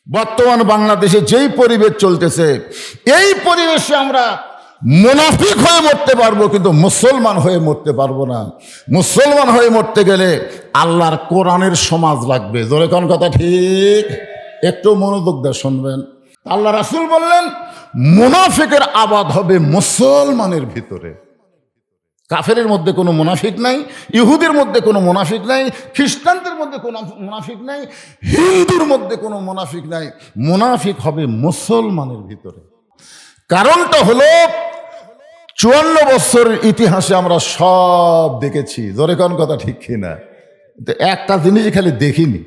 বর্তমান বাংলাদেশে যেই পরিবেশ চলতেছে, এই পরিবেশে আমরা মুনাফিক হয়ে মরতে পারবো, কিন্তু মুসলমান হয়ে মরতে পারবো না। মুসলমান হয়ে মরতে গেলে আল্লাহর কোরআনের সমাজ লাগবে। জোরে কোন কথা ঠিক? একটু মনোযোগ দিয়ে শুনবেন। আল্লাহ রাসূল বললেন, মুনাফিকের আবাদ হবে মুসলমানের ভিতরে। কাফেরের মধ্যে কোনো মুনাফিক নাই, ইহুদের মধ্যে কোনো মুনাফিক নাই, খ্রিস্টানদের মধ্যে কোনো মুনাফিক নাই, হিন্দুর মধ্যে কোনো মুনাফিক নাই। মুনাফিক হবে মুসলমানের ভিতরে। কারণটা হলো 54 বছরের ইতিহাসে আমরা সব দেখেছি। জোরে কোন কথা ঠিক কিনা? একটা জিনিস খালি দেখিনি,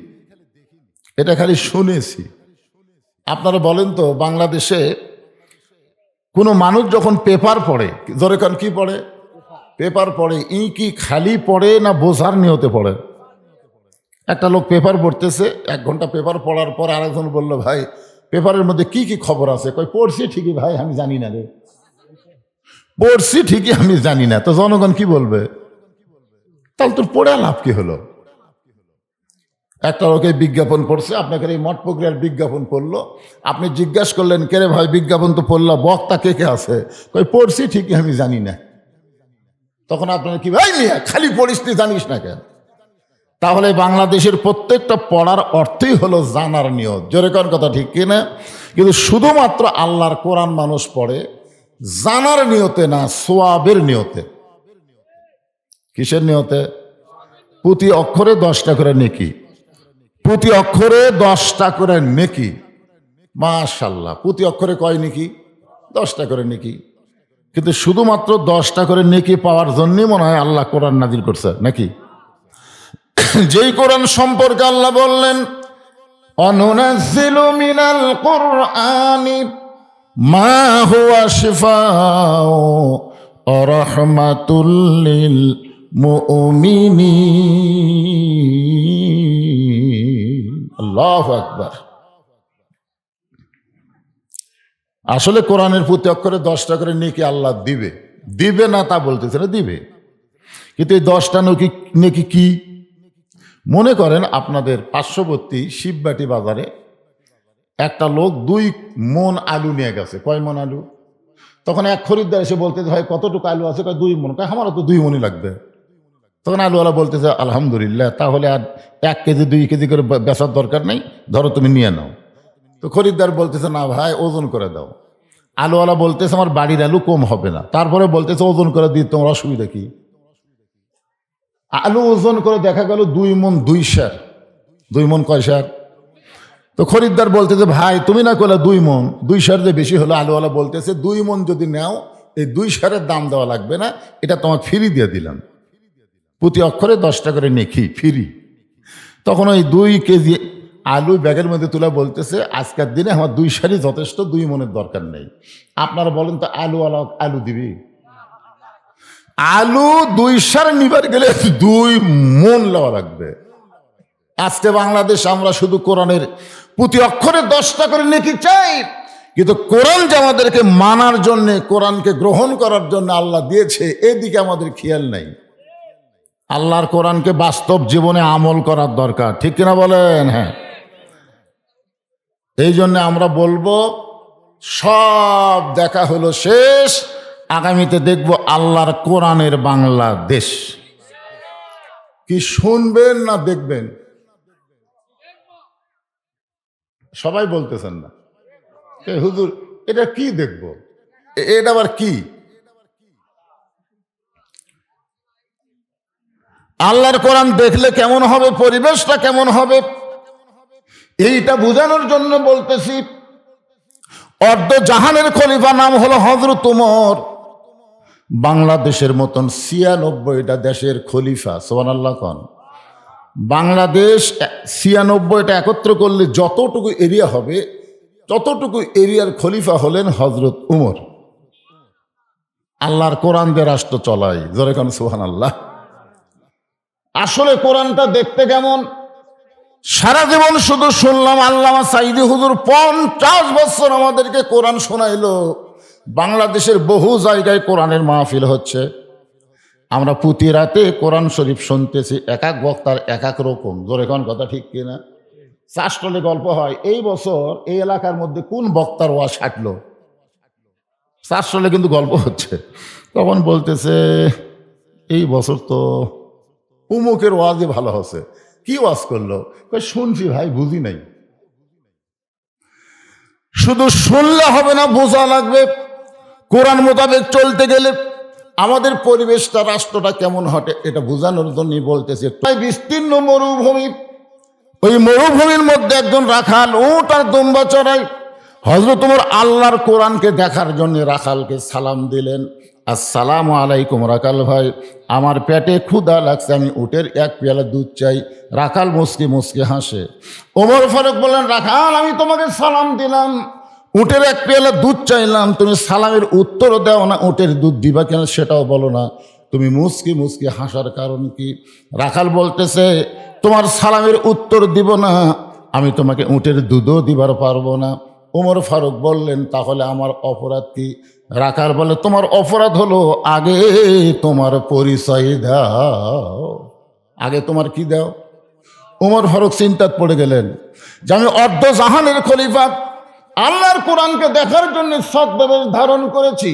এটা খালি শুনেছি। আপনারা বলেন তো, বাংলাদেশে কোনো মানুষ যখন পেপার পড়ে, জোরে কোন কি পড়ে? পেপার পড়ে, কি খালি পড়ে না বোঝার নিয়তে পড়ে? একটা লোক পেপার পড়তেছে, 1 ঘন্টা পেপার পড়ার পর আরেকজন বললো, ভাই পেপারের মধ্যে কি কি খবর আছে? কই পড়ছি ঠিকই ভাই, আমি জানি না রে। পড়ছি ঠিকই, আমি জানি না। তো জনগণ কি বলবে? তাহলে তোর পড়ে লাভ কি হলো? একটা লোকে বিজ্ঞাপন পড়ছে, আপনাকে এই মঠ প্রক্রিয়ার বিজ্ঞাপন পড়লো, আপনি জিজ্ঞাসা করলেন, কে রে ভাই বিজ্ঞাপন তো পড়লো, বক্তা কে কে আছে? কই পড়ছি ঠিকই, আমি জানি না। তখন আপনার কি, ভাই মিয়া খালি পড়িস, তুই জানিস না কেন? তাহলে বাংলাদেশের প্রত্যেকটা পড়ার অর্থই হলো জানার নিয়ত। জোরে কোন কথা ঠিক কিনা? কিন্তু শুধুমাত্র আল্লাহর কোরআন মানুষ পড়ে জানার নিয়তে না, সোয়াবের নিয়তে। কিসের নিয়তে? প্রতি অক্ষরে 10টা করে নেকি, প্রতি অক্ষরে 10টা করে নেকি। মাশাআল্লাহ, প্রতি অক্ষরে কয় নেকি? 10টা করে নেকি। কিন্তু শুধুমাত্র 10টা করে নেকি পাওয়ার জন্যই মনে হয় আল্লাহ কোরআন নাজিল করছে নাকি? যেই কোরআন সম্পর্কে আল্লাহ বললেন, অনুনাজ্জিলু মিনাল কুরআনি মা হুয়া শিফাউ ওয়া রাহমাতুল লিল মুমিনিন। আল্লাহু আকবার। আসলে কোরআনের প্রতি অক্ষরে 10টা করে নেকি আল্লাহ দিবে, দিবে না তা বলতেছে না, দিবে। কিন্তু এই 10টা নেকি কি? মনে করেন আপনাদের পার্শ্ববর্তী শিববাটি বাজারে একটা লোক 2 মণ আলু নিয়ে গেছে। কয় মণ আলু? তখন এক খরিদ্দার এসে বলতেছে, ভাই কতটুকু আলু আছে? কয় 2 মণ। কয় আমারও তো 2 মণই লাগবে। তখন আলুওয়ালা বলতেছে, আলহামদুলিল্লাহ, তাহলে আর 1 কেজি 2 কেজি করে বেচার দরকার নেই, ধরো তুমি নিয়ে নাও। তো খরিদ্দার বলতেছে, না ভাই ওজন করে দাও। আলুওয়ালা বলতেছে, আমার বাড়ির আলু কম হবে না। তারপরে বলতেছে, ওজন করে দিই, তোমার অসুবিধা কি? আলু ওজন করে দেখা গেল 2 মণ 2 সের। 2 মণ কয় সের? তো খরিদ্দার বলতেছে, ভাই তুমি না করলে 2 মণ, 2 সের যে বেশি হলো। আলুওয়ালা বলতেছে, 2 মণ যদি নাও, এই 2 সেরের দাম দেওয়া লাগবে না, এটা তোমার ফ্রি দিয়ে দিলাম। প্রতি অক্ষরে 10টা করে নেকি ফ্রি। তখন ওই 2 কেজি আলু ব্যাগের মধ্যে তুলে বলতেছে, আজকের দিনে আমার 2 সেরই যথেষ্ট, 2 মণের দরকার নেই। আপনারা বলেন তো, আলুওয়ালা আলু দিবি? আলু 2 সের নিবার গেলে 2 মণ লওয়া লাগবে। আজকে বাংলাদেশ আমরা শুধু কোরআনের প্রতি অক্ষরে 10টা করে নেকি চাই, কিন্তু কোরআন যে আমাদেরকে মানার জন্য, কোরআনকে গ্রহণ করার জন্য আল্লাহ দিয়েছে, এদিকে আমাদের খেয়াল নাই। আল্লাহর কোরআনকে বাস্তব জীবনে আমল করার দরকার, ঠিক কিনা বলেন? হ্যাঁ। এই জন্য আমরা বলবো, সব দেখা হলো শেষ, আগামীতে দেখব আল্লাহর কোরআনের বাংলাদেশ। কি শুনবেন না দেখবেন? সবাই বলতেছেন না। হুজুর এটা কি দেখব? এটা আবার কি? আল্লাহর কোরআন দেখলে কেমন হবে, পরিবেশটা কেমন হবে, এইটা বোঝানোর জন্য বলতেছি। অর্ধ জাহানের খলিফা নাম হলো হযরত ওমর। বাংলাদেশের মতন 96টা দেশের খলিফা, সুবহানাল্লাহ কোন। বাংলাদেশ 96টা একত্র করলে যতটুকু এরিয়া হবে, ততটুকু এরিয়ার খলিফা হলেন হযরত ওমর। আল্লাহর কোরআন দিয়ে রাষ্ট্র চলায়, জোরে কোন সুবহানাল্লাহ। আসলে কোরআনটা দেখতে কেমন? সারা জীবন শুধু শুনলাম আল্লামা সাইদি হুজুর 50 বছর আমাদেরকে কোরআন শোনাইলো। বাংলাদেশের বহু জায়গায় কোরআনের মাহফিল হচ্ছে, আমরা প্রতি রাতে কোরআন শরীফ শুনতেছি, এক এক বক্তার এক এক রকম। জোরে কোন কথা ঠিক কিনা? চাষটলে গল্প হয়, এই বছর এই এলাকার মধ্যে কোন বক্তার ওয়াজ হাঁটলো। চাষটলে কিন্তু গল্প হচ্ছে, তখন বলতেছে এই বছর তো উমুকের ওয়াজই ভালো হচ্ছে। কি ওয়াজ করলো? শুনছি ভাই, বুঝি নাই। শুধু শুনলে হবে না, বোঝা লাগবে। কোরআন মোতাবেক চলতে গেলে আমাদের পরিবেশটা, রাষ্ট্রটা কেমন হটে এটা বোঝানোর জন্যই বলতেছে। তাই বিস্তীর্ণ মরুভূমি, ওই মরুভূমির মধ্যে একজন রাখাল উট আর দুম্বা চড়াই। হযরত ওমর আল্লাহর কোরআনকে দেখার জন্য রাখালকে সালাম দিলেন, আসসালামু আলাইকুম রাখাল ভাই, আমার পেটে ক্ষুধা লাগছে, আমি উটের এক পেয়ালা দুধ চাই। রাখাল মুসকি মুসকি হাসে। ওমর ফারুক বললেন, রাখাল আমি তোমাকে সালাম দিলাম, উটের এক পেয়ালা দুধ চাইলাম, তুমি সালামের উত্তরও দাও না, উটের দুধ দিবা কেন সেটাও বলো না, তুমি মুসকি মুসকি হাসার কারণ কি? রাখাল বলতেছে, তোমার সালামের উত্তর দিব না, আমি তোমাকে উটের দুধও দিবার পারবো না। ওমর ফারুক বললেন, তাহলে আমার অপরাধ কি? রাখাল বলে, তোমার অপরাধ হলো আগে তোমার পরিচয় দাও। আগে তোমার কি দাও? ওমর ফারুক চিন্তায় পড়ে গেলেন যে আমি অর্ধ জাহানের খলিফা, আল্লাহর কোরআনকে দেখার জন্য সদ্ব্যবহার ধারণ করেছি,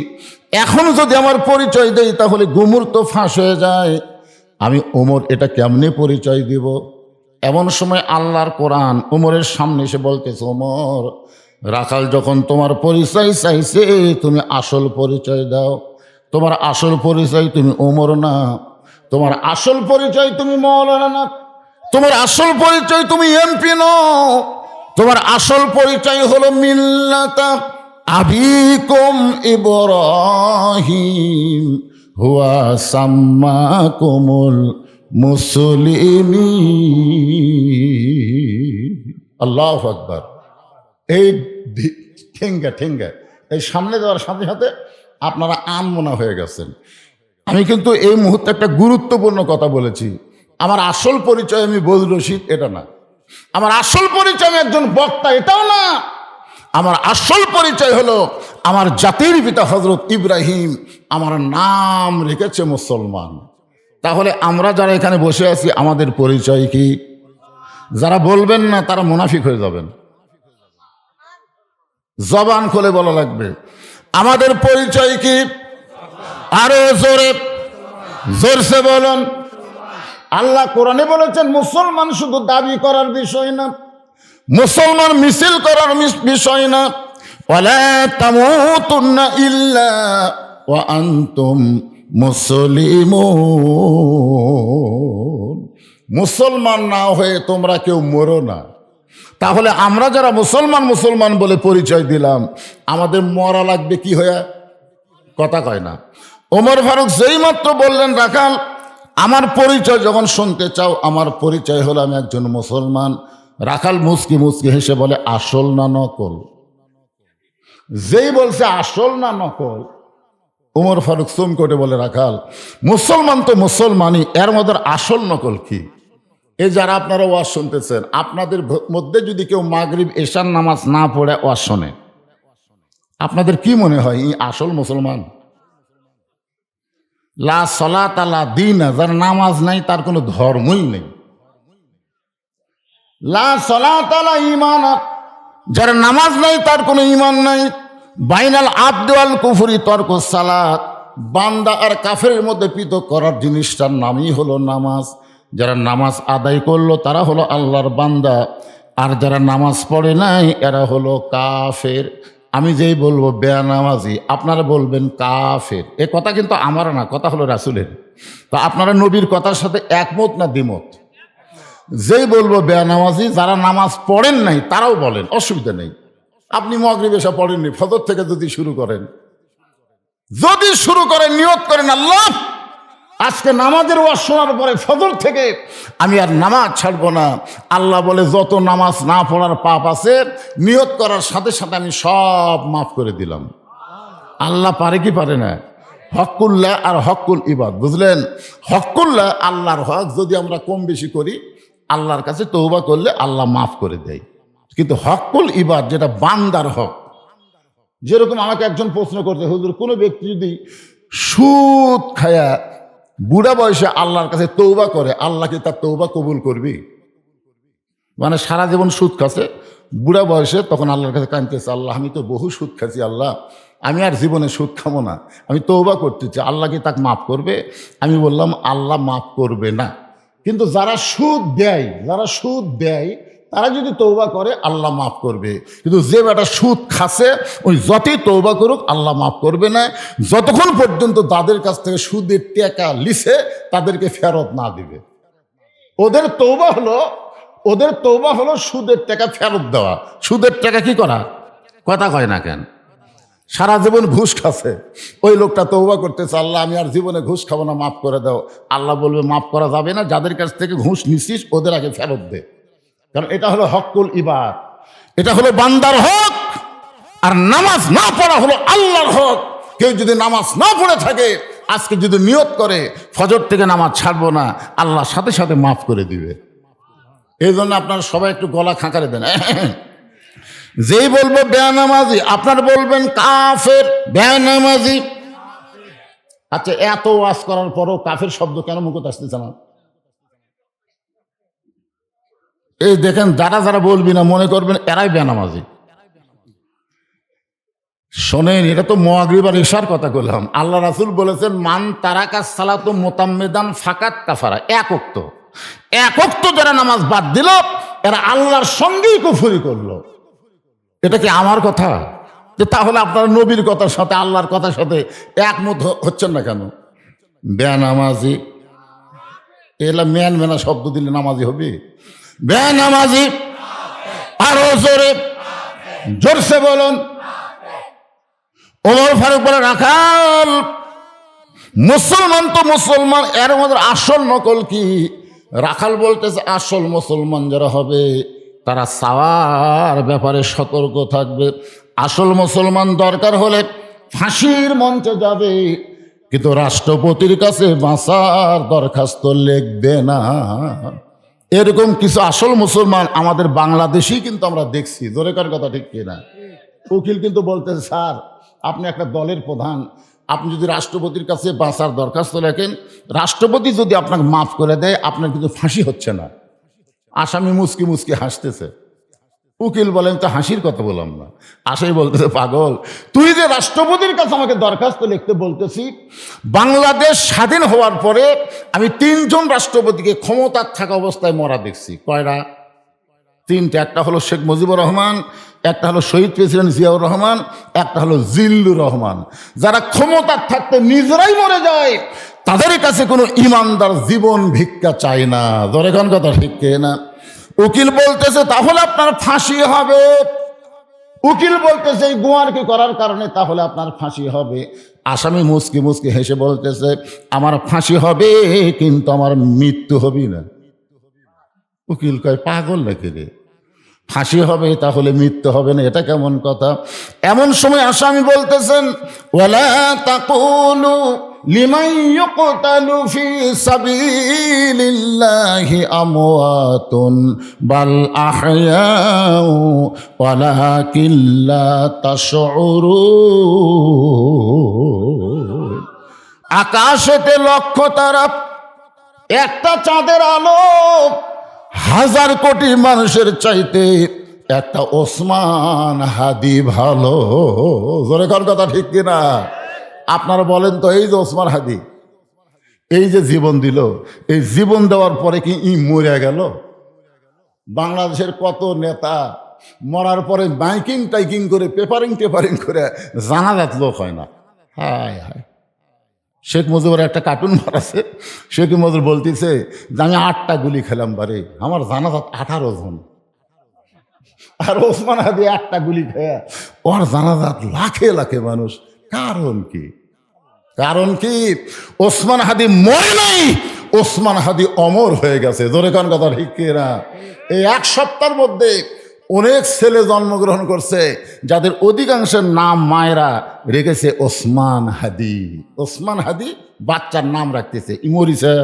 এখন যদি আমার পরিচয় দেই তাহলে গুমর তো ফাঁস হয়ে যায়। আমি ওমর এটা কেমনে পরিচয় দিব? এমন সময় আল্লাহর কোরআন ওমরের সামনে এসে বলতেছে, ওমর, রাখাল যখন তোমার পরিচয় চাইছে তুমি আসল পরিচয় দাও। তোমার আসল পরিচয় তুমি ওমর না, তোমার আসল পরিচয় তুমি মাওলানা না, তোমার আসল পরিচয় তুমি এমপি নও, তোমার আসল পরিচয় হলো মিল্লাতা আবিকুম ইব্রাহিম হুয়া সাম্মাকুমুল মুসলিমিন। আল্লাহু আকবার। এই ঠেঙ্গা ঠেঙ্গা এই সামনে যাওয়ার সাথে সাথে আপনারা আনমনা হয়ে গেছেন। আমি কিন্তু এই মুহূর্তে একটা গুরুত্বপূর্ণ কথা বলেছি। আমার আসল পরিচয় আমি বজলুর রশিদ এটা না, আমার আসল পরিচয় আমি একজন বক্তা এটাও না, আমার আসল পরিচয় হলো আমার জাতির পিতা হযরত ইব্রাহিম আমার নাম রেখেছে মুসলমান। তাহলে আমরা যারা এখানে বসে আছি আমাদের পরিচয় কি? যারা বলবেন না তারা মুনাফিক হয়ে যাবেন। জবান খুলে বলা লাগবে, আমাদের পরিচয় কি? আরো জোরে জোরসে বলুন। আল্লাহ কোরআনে বলেছেন মুসলমান শুধু দাবি করার বিষয় না, মুসলমান মিছিল করার বিষয় না। ওয়ালা তামুতুন্না ইল্লা ওয়া আনতুম মুসলিমুন। মুসলমান না হয়ে তোমরা কেউ মরো না। তাহলে আমরা যারা মুসলমান মুসলমান বলে পরিচয় দিলাম, আমাদের মরা লাগবে কি হয়ে? কথা কয় না। ওমর ফারুক যেই মাত্র বললেন, রাখাল আমার পরিচয় যখন শুনতে চাও, আমার পরিচয় হলো আমি একজন মুসলমান। রাখাল মুসকি মুসকি হেসে বলে, আসল না নকল? যেই বলছে আসল না নকল, ওমর ফারুক চমকে বলে, রাখাল মুসলমান তো মুসলমানই, এর মধ্যে আসল নকল কি? এই যারা আপনারা ওয়াজ শুনতেছেন, আপনাদের মধ্যে যদি কেউ মাগরিব এশার নামাজ না পড়ে ওয়াজ শোনে, আপনাদের কি মনে হয় এই আসল মুসলমান? লা সলাত লা দীন, যার নামাজ নাই তার কোনো ধর্মই নেই। লা সলাত লা ঈমান, যার নামাজ নাই তার কোনো ঈমান নাই। বাইনাল আবদি ওয়াল কুফরি তরকুস সালাত, বান্দা আর কাফেরের মধ্যে পৃথক করার জিনিসটার নামই হলো নামাজ। যারা নামাজ আদায় করলো তারা হলো আল্লাহর বান্দা, আর যারা নামাজ পড়ে নাই এরা হলো কাফের। আমি যেই বলবো বেনামাজি, আপনারা বলবেন কাফের। এ কথা কিন্তু আমার না, কথা হলো রাসূলের। তো আপনারা নবীর কথার সাথে একমত না দ্বিমত? যেই বলবো বেনামাজি, যারা নামাজ পড়েন নাই তারাও বলেন, অসুবিধা নেই। আপনি মাগরিব এশা পড়েননি, ফজর থেকে যদি শুরু করেন নিয়ত করেন, আল্লাহ আজকে নামাজের ওয়াজ শোনার পরে ফজর থেকে আমি আর নামাজ ছাড়বো না। আল্লাহ বলে যত নামাজ না পড়ার পাপ আছে নিয়ত করার সাথে সাথে আমি সব মাফ করে দিলাম। আল্লাহ পারে কি পারে না? হকুল্লাহ আর হকুল ইবাদ, বুঝলেন? হকুল্লাহ আল্লাহর হক যদি আমরা কম বেশি করি, আল্লাহর কাছে তওবা করলে আল্লাহ মাফ করে দেয়। কিন্তু হকুল ইবাদ যেটা বান্দার হক, যেরকম আমাকে একজন প্রশ্ন করতে, হুজুর কোনো ব্যক্তি যদি সুদ খায়া বুড়া বয়সে আল্লাহর কাছে তওবা করে, আল্লাহ কি তার তওবা কবুল করবি? মানে সারা জীবন সুদ খাচ্ছে, বুড়া বয়সে তখন আল্লাহর কাছে কাঁদতেছে, আল্লাহ আমি তো বহু সুদ খাচ্ছি, আল্লাহ আমি আর জীবনে সুদ খাবো না, আমি তওবা করতেছি, আল্লাহ কি তাকে মাফ করবে? আমি বললাম আল্লাহ মাফ করবে না, কিন্তু যারা সুদ দেয় তারা যদি তওবা করে আল্লাহ মাফ করবে, কিন্তু যে বেটা সুদ খাচ্ছে ওই যতই তওবা করুক আল্লাহ মাফ করবে না, যতক্ষণ পর্যন্ত তাদের কাছ থেকে সুদের টাকা লিছে তাদেরকে ফেরত না দিবে। ওদের তওবা হলো সুদের টাকা ফেরত দেওয়া। সুদের টাকা কি করা? কথা কয় না কেন? সারা জীবন ঘুষ খাচ্ছে, ওই লোকটা তওবা করতেছে, আল্লাহ আমি আর জীবনে ঘুষ খাবো না, মাফ করে দাও। আল্লাহ বলবে মাফ করা যাবে না, যাদের কাছ থেকে ঘুষ নিছিস ওদের আগে ফেরত দে, কারণ এটা হলো হকুল ইবাদ, এটা হলো বান্দার হক, আর নামাজ না পড়া হলো আল্লাহর হক। কেউ যদি নামাজ না পড়ে থাকে, আজকে যদি নিয়ত করে ফজর থেকে নামাজ ছাড়বো না, আল্লাহ সাথে সাথে মাফ করে দিবে। এই জন্য আপনারা সবাই একটু গলা খাঁকারে দেন। যেই বলবো বেনামাজি আপনার বলবেন কাফের, বেনামাজি। আচ্ছা, এত ওয়াজ করার পরও কাফের শব্দ কেন মুখে আসতেছে না? এই দেখেন, যারা বলবি না মনে করবেন এরাই বেনামাজি। শোনেন, এটা তো মাগরিব আর ইশার কথা বললাম। আল্লাহ রাসূল বলেছেন মান তারাকা সালাতু মুতাম্মিদান ফাকাত কাফারা, এক ওয়াক্ত যারা নামাজ বাদ দিল এরা আল্লাহর সঙ্গেই কুফরি করলো। এটা কি আমার কথা? যে তাহলে আপনারা নবীর কথার সাথে আল্লাহর কথার সাথে একমত হচ্ছেন না কেন? বেনামাজি, এলা মেনা শব্দ দিলে নামাজি হবে? বেনামাজি, আরো জোরসে বলুন। ওমর ফারুক বলে রাখাল, মুসলমান তো মুসলমান, এর মধ্যে আসল নকল কি? রাখাল বলতেছে আসল মুসলমান যারা হবে তারা চাওয়ার ব্যাপারে সতর্ক থাকবে। আসল মুসলমান দরকার হলে ফাঁসির মঞ্চে যাবে, কিন্তু রাষ্ট্রপতির কাছে বাঁচার দরখাস্ত লিখবে না। এরকম কিছু আসল মুসলমান আমাদের বাংলাদেশেই কিন্তু আমরা দেখছি। জোরেকার কথা ঠিক কিনা? উকিল কিন্তু বলতেছে স্যার আপনি একটা দলের প্রধান, আপনি যদি রাষ্ট্রপতির কাছে বাঁচার দরখাস্ত লেখেন, রাষ্ট্রপতি যদি আপনাকে মাফ করে দেয় আপনার কিন্তু ফাঁসি হচ্ছে না। আসামি মুচকি হাসতেছে। উকিল বলেন তো হাসির কথা বললাম না। আসামি বলতেছে পাগল, তুই যে রাষ্ট্রপতির কাছে আমাকে দরখাস্ত লিখতে বলতেছি, বাংলাদেশ স্বাধীন হওয়ার পরে আমি 3 জন রাষ্ট্রপতিকে ক্ষমতার থাকা অবস্থায় মরা দেখছি। কয়টা? 3টে। একটা হলো শেখ মুজিবুর রহমান, একটা হলো শহীদ প্রেসিডেন্ট জিয়াউর রহমান, একটা হলো জিল্লুর রহমান। যারা ক্ষমতার থাকতে নিজেরাই মরে যায় তাদের কাছে কোনো ইমানদার জীবন ভিক্ষা চায় না। ধরেখান কথা ঠিক না? উকিল বলতেছে তাহলে আপনার ফাঁসি হবে। উকিল বলতেছে এই গোয়ারকি করার কারণে তাহলে আপনার ফাঁসি হবে। আসামি মুচকি হেসে বলতেছে আমার ফাঁসি হবে কিন্তু আমার মৃত্যু হবে না। উকিল কয় পাগল নাকি রে, ফাঁসি হবে তাহলে মৃত্যু হবে না, এটা কেমন কথা? এমন সময় আসামি বলতেছেন ওয়ালা তাকুলু লিমান ইউকতালু ফি সাবিলিল্লাহি আমওয়াতুন বাল আহয়াউ ওয়ালাকিন লা তাশউরুন। আকাশেতে লক্ষ তারা, একটা চাঁদের আলো 1000 কোটি মানুষের চাইতে একটা ওসমান হাদি ভালো। জোরে কার কথা ঠিক কিনা? আপনারা বলেন তো, এই যে ওসমান হাদি এই যে জীবন দিল, এই জীবন দেওয়ার পরে কি মরে গেল? বাংলাদেশের কত নেতা মরার পরে মাইকিং টাইকিং করে পেপারিং করে জানাজাত লোক হয় না। হায় হায়। শেখ মুজিবুর একটা কার্টুন মারাছে, শেখ মুজিবুর বলতেছে যে আমি 8টা গুলি খেলাম বারে, আমার জানাজাত 18 জন। আর ওসমান হাদি 1টা গুলি খেয়ে ওর জানাজাত লাখে লাখে মানুষ। কারণ কি? ওসমান হাদি মরে নাই, ওসমান হাদি অমর হয়ে গেছে। জোরে কান কথা ঠিক কিনা? এই 1 সপ্তাহের মধ্যে অনেক ছেলে জন্মগ্রহণ করছে যাদের অধিকাংশের নাম মায়েরা রেখেছে ওসমান হাদি। ওসমান হাদি বাচ্চার নাম রাখতেছে, ইমরিছে।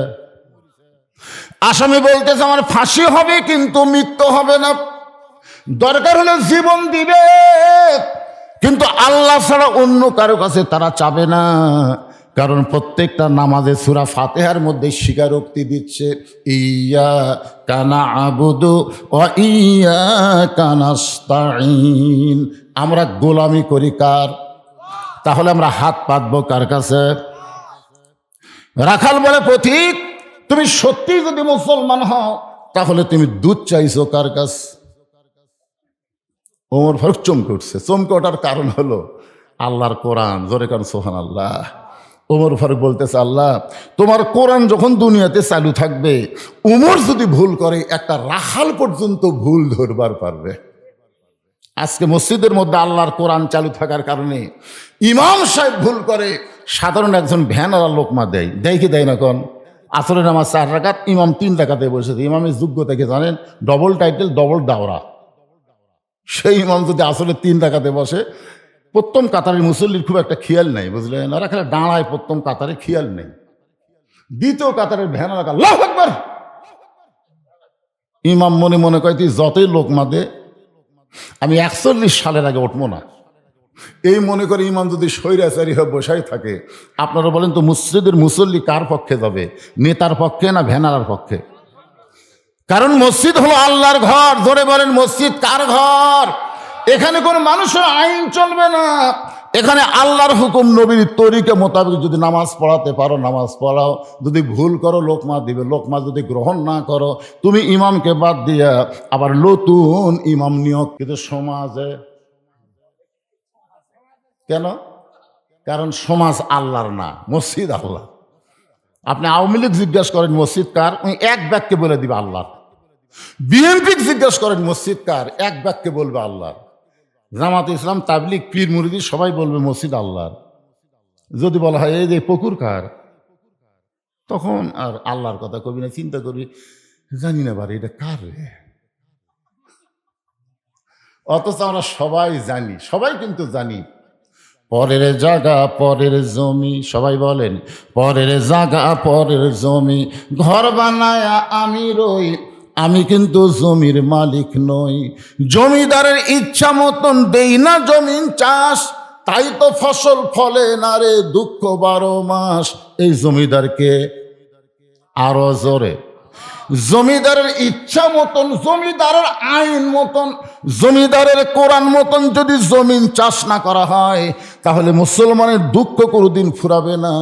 আসামি বলতেছে আমার ফাঁসি হবে কিন্তু মৃত্যু হবে না, দরকার হলে জীবন দিবে, কিন্তু আল্লাহ ছাড়া অন্য কারো কাছে তারা চাবে না। কারণ প্রত্যেকটা নামাজে সূরা ফাতিহার মধ্যে স্বীকারোক্তি দিচ্ছে, ইয়া কানা আবুদু ওয়া ইয়া কানাস্তাইন। আমরা গোলামি করি কার? তাহলে আমরা হাত পাতবো কার কাছে? রাখাল বলে, পথিক তুমি সত্যি যদি মুসলমান হও তাহলে তুমি দুধ চাইছো কার কাছে? ওমর ফারুক চমকে উঠছে। চমকে ওঠার কারণ হলো আল্লাহর কোরআন। জোরে কারণ সুবহানাল্লাহ। ওমর ফারুক বলতেছে, আল্লাহ তোমার কোরআন যখন দুনিয়াতে চালু থাকবে, উমর যদি ভুল করে একটা রাখাল পর্যন্ত ভুল ধরবার পারবে। আজকে মসজিদের মধ্যে আল্লাহর কোরআন চালু থাকার কারণে ইমাম সাহেব ভুল করে, সাধারণ একজন ভ্যানারা লোকমা দেয়। দেয় কি দেয় না? কোন আসরের নামাজ 4 রাকাত, ইমাম 3 রাকাতে বসেছে। ইমামের যোগ্যতা কি জানেন? ডবল টাইটেল, ডবল দাওরা। সেই ইমাম যদি আসলে 3 রাকাতে বসে, প্রথম কাতারের মুসল্লির খুব একটা খেয়াল নেই, বুঝলেন? ওরা খেলে দাঁড়ায়, প্রথম কাতারে খেয়াল নেই। দ্বিতীয় কাতারের ভ্যানারা আল্লাহু আকবার, ইমাম মনে মনে কয় তুই যতই লোকমা দে, আমি 41 সালের আগে উঠবো না। এই মনে করে ইমাম যদি স্বৈরাচারী হয়ে বসাই থাকে, আপনারা বলেন তো মসজিদের মুসল্লি কার পক্ষে যাবে? নেতার পক্ষে না ভ্যানারার পক্ষে? কারণ মসজিদ হলো আল্লাহর ঘর। ধরে বলেন মসজিদ কার ঘর? এখানে কোনো মানুষের আইন চলবে না। এখানে আল্লাহর হুকুম, নবীর তরিকা মোতাবেক যদি নামাজ পড়াতে পারো নামাজ পড়াও, যদি ভুল করো লোকমা দিবে, লোকমা যদি গ্রহণ না করো তুমি ইমামকে বাদ দিয়া আবার নতুন ইমাম নিয়োগ। কিন্তু সমাজে কেন? কারণ সমাজ আল্লাহর না, মসজিদ আল্লাহ। আপনি আওয়ামী লীগ জিজ্ঞাসা করেন মসজিদ কার, এক বাক্যে বলে দিবে আল্লাহর। বিএনপি জিজ্ঞাসা করেন মসজিদ কার, এক বাক্যে বলবে আল্লাহর। জামাত ইসলাম, তাবলিগ, পীর মুরিদি সবাই বলবে মসজিদ আল্লাহর। যদি বলা হয় এই যে পুকুর কার, তখন আর আল্লাহর কথা কবি না, চিন্তা করবি জানি না বারে এটা কার রে। অথচ আমরা সবাই জানি, সবাই কিন্তু জানি পরের জায়গা পরের জমি। সবাই বলেন পরের জায়গা পরের জমি, ঘর বানায়া আমি রই, আমি কিন্তু জমির মালিক নই। জমিদারের ইচ্ছা মতন দেই না জমিন চাষ, তাই তো ফসল ফলে না রে, দুঃখ 12 মাস। এই জমিদারকে আরো জোরে, জমিদারের ইচ্ছা মতন, জমিদারের আইন মতন, জমিদারের কোরআন মতন যদি জমিন চাষ না করা হয়, তাহলে মুসলমানের দুঃখ কোনোদিন ফুরাবে না,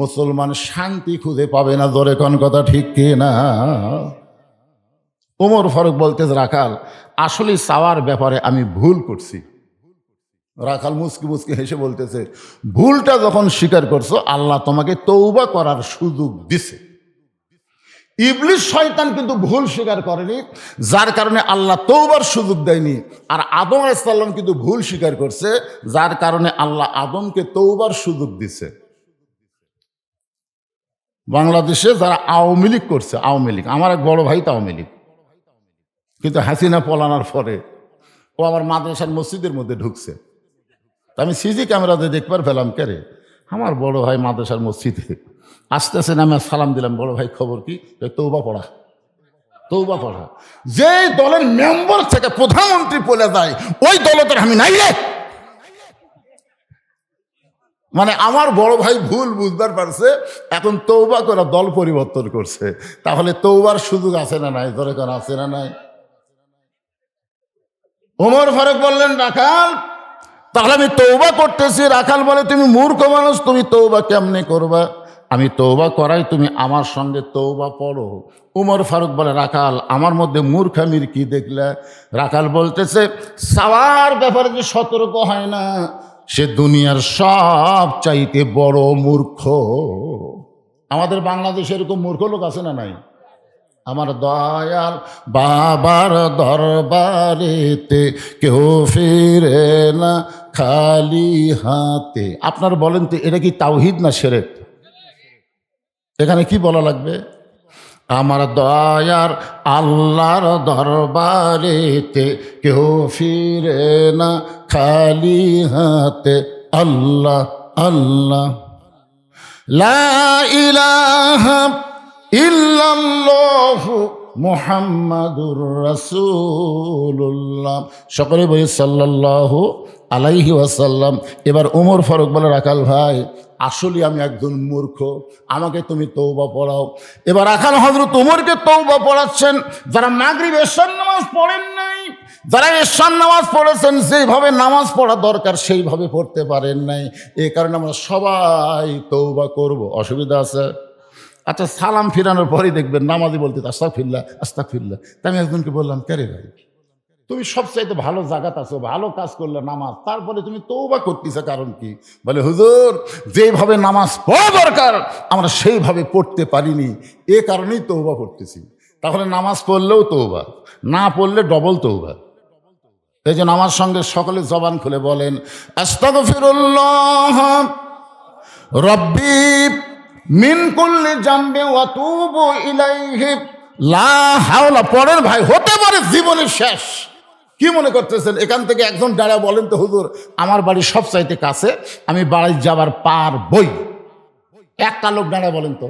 মুসলমান শান্তি খুঁজে পাবে না। ধরে কোন কথা ঠিক কি না? ওমর ফারুক বলতেছে, রাখাল আসলে চাওয়ার ব্যাপারে আমি ভুল করছি। রাখাল মুচকি মুচকি হেসে বলতেছে, ভুলটা যখন স্বীকার করছো, আল্লাহ তোমাকে তওবা করার সুযোগ দিছে। ইবলিস শয়তান কিন্তু ভুল স্বীকার করেনি, যার কারণে আল্লাহ তওবার সুযোগ দেয়নি। আর আদম আলাইহিস সালাম কিন্তু ভুল স্বীকার করছে, যার কারণে আল্লাহ আদমকে তওবার সুযোগ দিছে। বাংলাদেশে যারা আওয়ামী লীগ করছে, আওয়ামী লীগ, আমার এক বড় ভাই তো আওয়ামী লীগ, কিন্তু হাসিনা পলানোর পরে ও আমার মাদ্রাসার মসজিদের মধ্যে ঢুকছে। আমি সিসি ক্যামেরাতে দেখবার পেলাম, কে রে আমার বড় ভাই মাদ্রাসার মসজিদে আস্তে আস্তে নামে সালাম দিলাম, বড় ভাই খবর কি? তওবা পড়া, তওবা পড়া। যে দলের মেম্বার থেকে প্রধানমন্ত্রী বলে যায়, ওই দলতের আমি নাই রে। মানে আমার বড় ভাই ভুল বুঝবার পারছে, এখন তওবা করে দল পরিবর্তন করছে। তাহলে তওবার সুযোগ আছে না নাই? ধরে কোন আছে না নাই? ওমর ফারুক বললেন, রাখাল তাহলে আমি তওবা করতেছি। রাখাল বলে, তুমি মূর্খ মানুষ, তুমি তওবা কেমনে করবা? আমি তওবা করাই, তুমি আমার সঙ্গে তওবা পড়ো। ওমর ফারুক বলে, রাখাল আমার মধ্যে মূর্খামির কি দেখলে? রাখাল বলতেছে, সাওয়ার ব্যাপারে যে সতর্ক হয় না, সে দুনিয়ার সব চাইতে বড় মূর্খ। আমাদের বাংলাদেশে এরকম মূর্খ লোক আছে না নাই? আমার দয়াল বাবার দরবারেতে কেউ ফিরে না খালি হাতে। আপনার বলেন তো এটা কি তাওহীদ না শিরক? এখানে কি বলা লাগবে? আমার দয়ার আল্লাহর দরবারেতে কেউ ফিরে না খালি হাতে। আল্লাহ আল্লাহ লা ইলাহা ইল্লাল্লাহু মুহাম্মাদুর রাসূলুল্লাহ। সকলে বলি সাল্লাল্লাহু আলাইহি ওয়াসাল্লাম। এবার ওমর ফারুক বলে, রাখাল ভাই আসলে আমি একজন মূর্খ, আমাকে তুমি তওবা পড়াও। এবার রাখাল হযরত ওমরকে তওবা পড়াচ্ছেন। যারা মাগরিব এশার নামাজ পড়েন নাই, যারা এশার নামাজ পড়েছেন যেভাবে নামাজ পড়া দরকার সেইভাবে পড়তে পারেন নাই, এই কারণে আমরা সবাই তওবা করব। অসুবিধা আছে? আচ্ছা, সালাম ফিরানোর পরেই দেখবেন নামাজি বলতে আস্তাগফিরুল্লাহ আস্তাগফিরুল্লাহ। তা আমি একজনকে বললাম, কে রে ভাই, তুমি সবচাইতে ভালো জায়গাতে আছো, ভালো কাজ করলে নামাজ, তারপরে তুমি তওবা করতেছো কারণ কি? বলে, হুজুর যেভাবে নামাজ পড়া দরকার আমরা সেইভাবে পড়তে পারিনি, এ কারণেই তওবা করতেছি। তাহলে নামাজ পড়লেও তওবা, না পড়লে ডবল তওবা। এই জন্য আমার সঙ্গে সকলে জবান খুলে বলেন, আস্তাগফিরুল্লাহ রব্বি মিন কুল্লি জামবি ওয়া তুবু ইলাইহি লা হাওলা। পড়েন ভাই, হতে পারে জীবনের শেষ। কি মনে করতেছেন? এখান থেকে একজন দাঁড়া বলেন তো, হুজুর আমার বাড়ি সবচাইতে কাছে, আমি বাড়ি যাবার পারবই। একটা লোক দাঁড়া বলেন তো।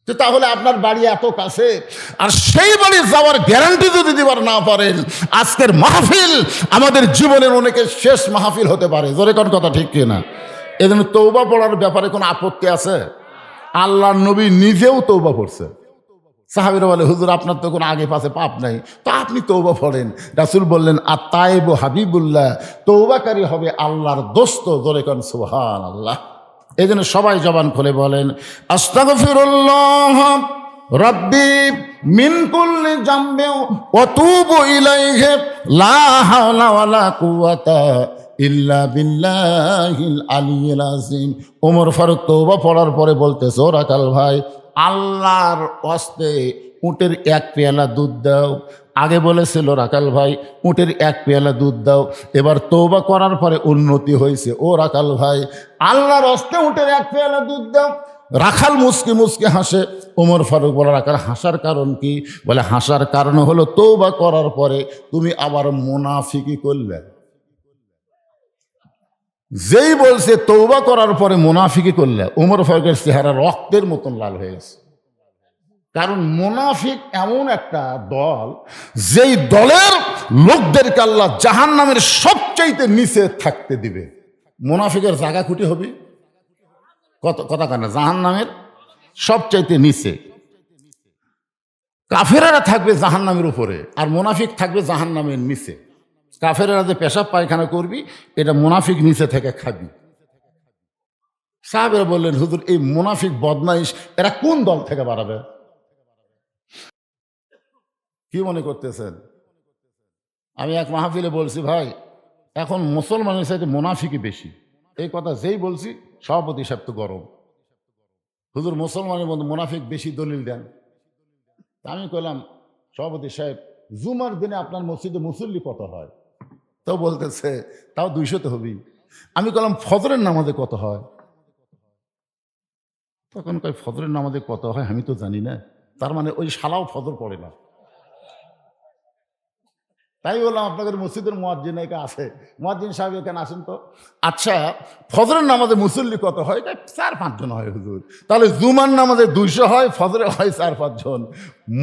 তাহলে আপনার বাড়ি এত কাছে, আর সেই বাড়ি যাওয়ার গ্যারান্টি যদি দিবার না পারেন, আজকের মাহফিল আমাদের জীবনের অনেকের শেষ মাহফিল হতে পারে। জোরে কোন কথা ঠিক কিনা? এজন্য তওবা পড়ার ব্যাপারে কোনো আপত্তি আছে? আল্লাহর নবী নিজেও তওবা পড়ছে। সাহাবীরা বলে, হুজুর আপনার তো কোনো আগে পাশে পাপ নাই, তো আপনি তওবা পড়েন। রাসূল বললেন, আত-তায়েবু হাবিবুল্লাহ, তওবাকারী হবে আল্লাহর দোস্ত। জোরে কোন সুবহানাল্লাহ। এই জন্য সবাই জবান খুলে বলেন, আস্তাগফিরুল্লাহ রব্বি মিন কুল্লি জামবি ওয়া তুবু ইলাইহি লা হাওলা ওয়ালা কুওয়াতা ইল্লা বিল্লাহিল আলিয়্যিল আযীম। ওমর ফারুক তওবা পড়ার পরে বলতেছে, ও রাখাল ভাই, আল্লাহর ওয়াস্তে উটের এক পেয়ালা দুধ দাও। আগে বলেছিল রাখাল ভাই উটের এক পেয়ালা দুধ দাও, এবার তওবা করার পরে উন্নতি হয়েছে। ও রাখাল ভাই আল্লাহর ওয়াস্তে উটের এক পেয়ালা দুধ দাও। রাখাল মুসকি মুসকি হাসে। ওমর ফারুক বলে, রাখাল হাসার কারণ কি? বলে, হাসার কারণ হলো তওবা করার পরে তুমি আবার মুনাফিকি করলে। যেই বলছে তওবা করার পরে মুনাফিকি করলে, ওমর ফারুকের চেহারা রক্তের মতন লাল হয়ে গেছে। কারণ মুনাফিক এমন একটা দল, যেই দলের লোকদেরকে আল্লাহ জাহান্নামের সবচাইতে নিচে থাকতে দিবে। মুনাফিকের জায়গা খুঁটি হবে কথা কানে জাহান্নামের সবচাইতে নিচে। কাফেরেরা থাকবে জাহান্নামের উপরে, আর মুনাফিক থাকবে জাহান্নামের নিচে। কাফেরেরা যে পেশাব পায়খানা করবি, এটা মুনাফিক নিচে থেকে খাবি। সাহাবেরা বললেন, হুজুর এই মুনাফিক বদমাইশ এরা কোন দল থেকে বাড়াবে? কি মনে করতেছেন? আমি এক মাহফিলে বলছি, ভাই এখন মুসলমানের সাথে মুনাফিকই বেশি। এই কথা যেই বলছি সভাপতি সাহেব তো গরম, হুজুর মুসলমানের মধ্যে মুনাফিক বেশি, দলিল দেন। আমি কইলাম, সভাপতি সাহেব জুমার দিনে আপনার মসজিদে মুসল্লি কত হয়? তো বলতেছে, তাও 200 তো হবেই। আমি কইলাম, ফজরের নামাজে কত হয়? তখন কয়, ফজরের নামাজে কত হয় আমি তো জানি না। তার মানে ওই শালাও ফজর পড়ে না। তাই বললাম, আপনাদের মসজিদের মুয়াজ্জিন একা আছে, মুয়াজ্জিন সাহেব এখানে আসেন তো। আচ্ছা, ফজরের নামাজে মুসল্লি কত হয়? 4-5 জন হয় হুজুর। তাহলে জুমার নামাজে 200 হয়, ফজরে হয় 4-5 জন।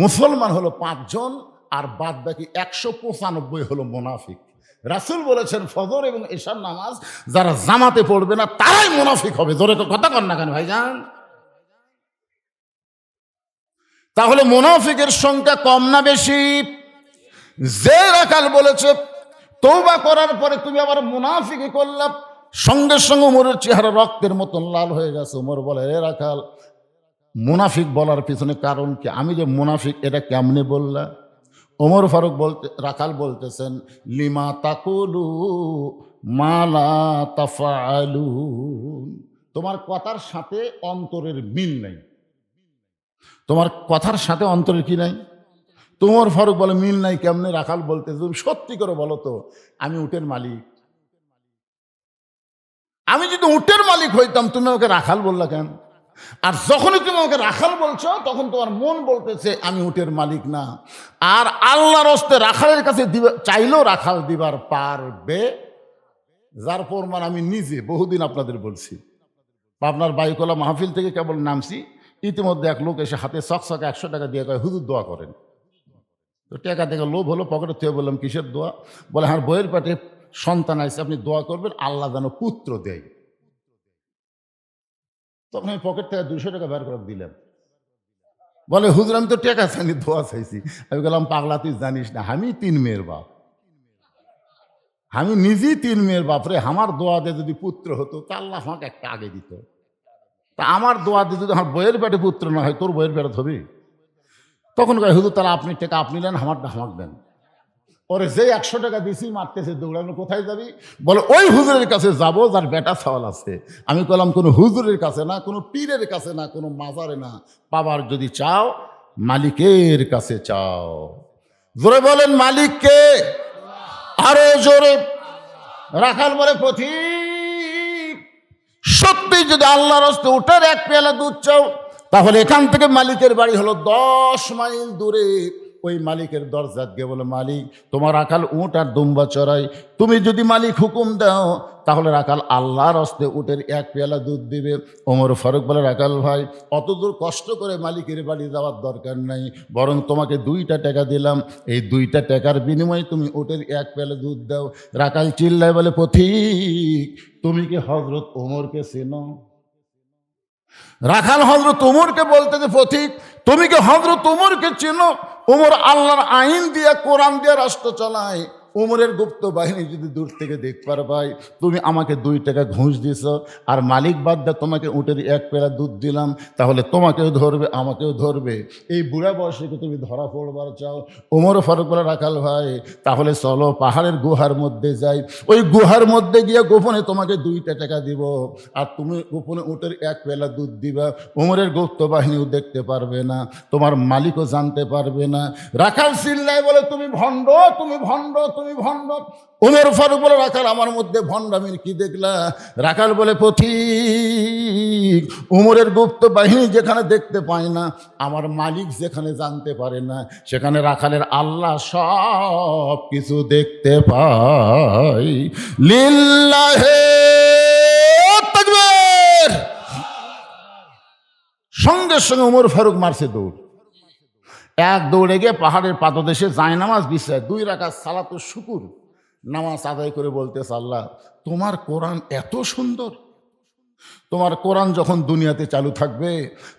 মুসলমান হলো 5 জন, আর বাদ বাকি 195 হলো মুনাফিক। রাসূল বলেছেন, ফজর এবং এশার নামাজ যারা জামাতে পড়বে না তারাই মুনাফিক হবে। জোরে তো কথা কন না কেন ভাইজান? তাহলে মুনাফিকের সংখ্যা কম না বেশি? যে রাখাল বলেছে তওবা করার পরে তুমি আবার মুনাফিকি করলাম, সঙ্গে সঙ্গে ওমরের চেহারা রক্তের মতন লাল হয়ে গেছে। ওমর বলে, এ রাখাল, মুনাফিক বলার পিছনে কারণ কি? আমি যে মুনাফিক এটা কেমনে বললা? ওমর ফারুক রাখাল বলতেছেন, লিমা তাকুলু মা লা তাফআলুন। তোমার কথার সাথে অন্তরের মিল নাই। তোমার কথার সাথে অন্তরের কি নাই? ওমর ফারুক বলে, মিল নাই কেমনে? রাখাল বলতে, তুমি সত্যি করে বলো তো, আমি উটের মালিক। আমি যদি উটের মালিক হইতাম তুমি আমাকে রাখাল বললা কেন? আর যখনই তুমি আমাকে রাখাল বলছো তখন তোমার মন বলতেছে আমি উটের মালিক না। আর আল্লাহর হস্তে রাখালের কাছে চাইলেও রাখাল দিবার পারবে, যার প্রমাণ আমি নিজে বহুদিন আপনাদের বলছি। আপনার বাইকলা মাহফিল থেকে কেবল নামছি, ইতিমধ্যে এক লোক এসে হাতে চকচকে 100 টাকা দিয়ে কয়, হুজুর দোয়া করেন। তো টাকা থেকে লোভ হলো, পকেটে থেকে বললাম, কিসের দোয়া? বলে, হ্যাঁ, বইয়ের পেটে সন্তান আছে, আপনি দোয়া করবেন আল্লাহ যেন পুত্র দেয়। তখন আমি পকেট থেকে 200 টাকা বের করে দিলাম। বলে, হুজুর আমি তো টাকা চাইনি, দোয়া চাইছি। আমি বললাম, পাগলা তুই জানিস না, আমি 3 মেয়ের বাপ, আমি নিজেই 3 মেয়ের বাপ রে। আমার দোয়া দিয়ে যদি পুত্র হতো তা আল্লাহ আমাকে একটা আগে দিত। তা আমার দোয়া দিয়ে যদি আমার বইয়ের পেটে পুত্র না হয়, তোর বইয়ের পেটে হবে? তখন কয়, হুজুর তাহলে আপনি টাকা আপনি নেন, আমারটা আমাকে দেন। ওরে যে 100 টাকা দিছি মারতেছে, দৌড়ানো, কোথায় যাবি? বলে, ওই হুজুরের কাছে যাব যার বেটা ছাওয়াল আছে। আমি বললাম, কোনো হুজুরের কাছে না, কোনো পীরের কাছে না, কোনো মাজারে না, পাবার যদি চাও মালিকের কাছে চাও। জোরে বলেন, মালিককে। আরো জোরে। রাখাল বলে, পথিক সত্যি যদি আল্লাহর হস্তে উঠার 1 পেয়ালা দুধ চাও, তাহলে এখান থেকে মালিকের বাড়ি হলো 10 মাইল দূরে। ওই মালিকের দরজাত গিয়ে বলে, মালিক তোমার রাখাল উট আর দুম্বা চড়াই, তুমি যদি মালিক হুকুম দাও তাহলে রাখাল আল্লাহর হস্তে উটের 1 পেয়ালা দুধ দিবে। ওমর ফারুক বলে, রাখাল ভাই অত দূর কষ্ট করে মালিকের বাড়ি যাওয়ার দরকার নাই, বরং তোমাকে 2টা টাকা দিলাম, এই 2টা টাকার বিনিময়ে তুমি উটের 1 পেয়ালা দুধ দাও। রাখাল চিল্লায় বলে, পথিক তুমি কি হযরত ওমরকে চেনো? রাখাল হযরত ওমরকে বলতে যে, পথিক তুমি কি হযরত ওমরকে চেনো? ওমর আল্লাহর আইন দিয়ে, কোরআন দিয়ে রাষ্ট্র চালায়। ওমরের গুপ্ত বাহিনী যদি দূর থেকে দেখবার পাই, তুমি আমাকে 2 টাকা ঘুষ দিছ, আর মালিক বাদ দিয়ে তোমাকে উটের 1 পেয়ালা দুধ দিলাম, তাহলে তোমাকেও ধরবে আমাকেও ধরবে। এই বুড়া বয়সে কি তুমি ধরা পড়বার চাও? ওমর ফারুক বলে, রাখাল ভাই তাহলে চলো পাহাড়ের গুহার মধ্যে যাই, ওই গুহার মধ্যে গিয়ে গোপনে তোমাকে 2টা টাকা দিব, আর তুমি গোপনে উটের 1 পেয়ালা দুধ দিবা। ওমরের গুপ্ত বাহিনীও দেখতে পারবে না, তোমার মালিকও জানতে পারবে না। রাখাল চিল্লায় বলে, তুমি ভণ্ড, তুমি ভণ্ড, তুমি ভণ্ড। ওমর ফারুক বলে, রাখাল আমার মধ্যে ভণ্ডামির কি দেখলা? রাখাল বলে, পথিক ওমরের গুপ্ত বাহিনী যেখানে দেখতে পায় না, আমার মালিক যেখানে জানতে পারে না, সেখানে রাখালের আল্লাহ সব কিছু দেখতে পায়। লিল্লাহে তাকবীর। সঙ্গে সঙ্গে ওমর ফারুক মারছে দৌড়। এক দৌড়ে গিয়ে পাহাড়ের পাদদেশে জায়নামাজ বিছায় 2 রাকাত সালাতুল শুকুর নামাজ আদায় করে বলতেছে, আল্লাহ তোমার কোরআন এত সুন্দর, তোমার কোরআন যখন দুনিয়াতে চালু থাকবে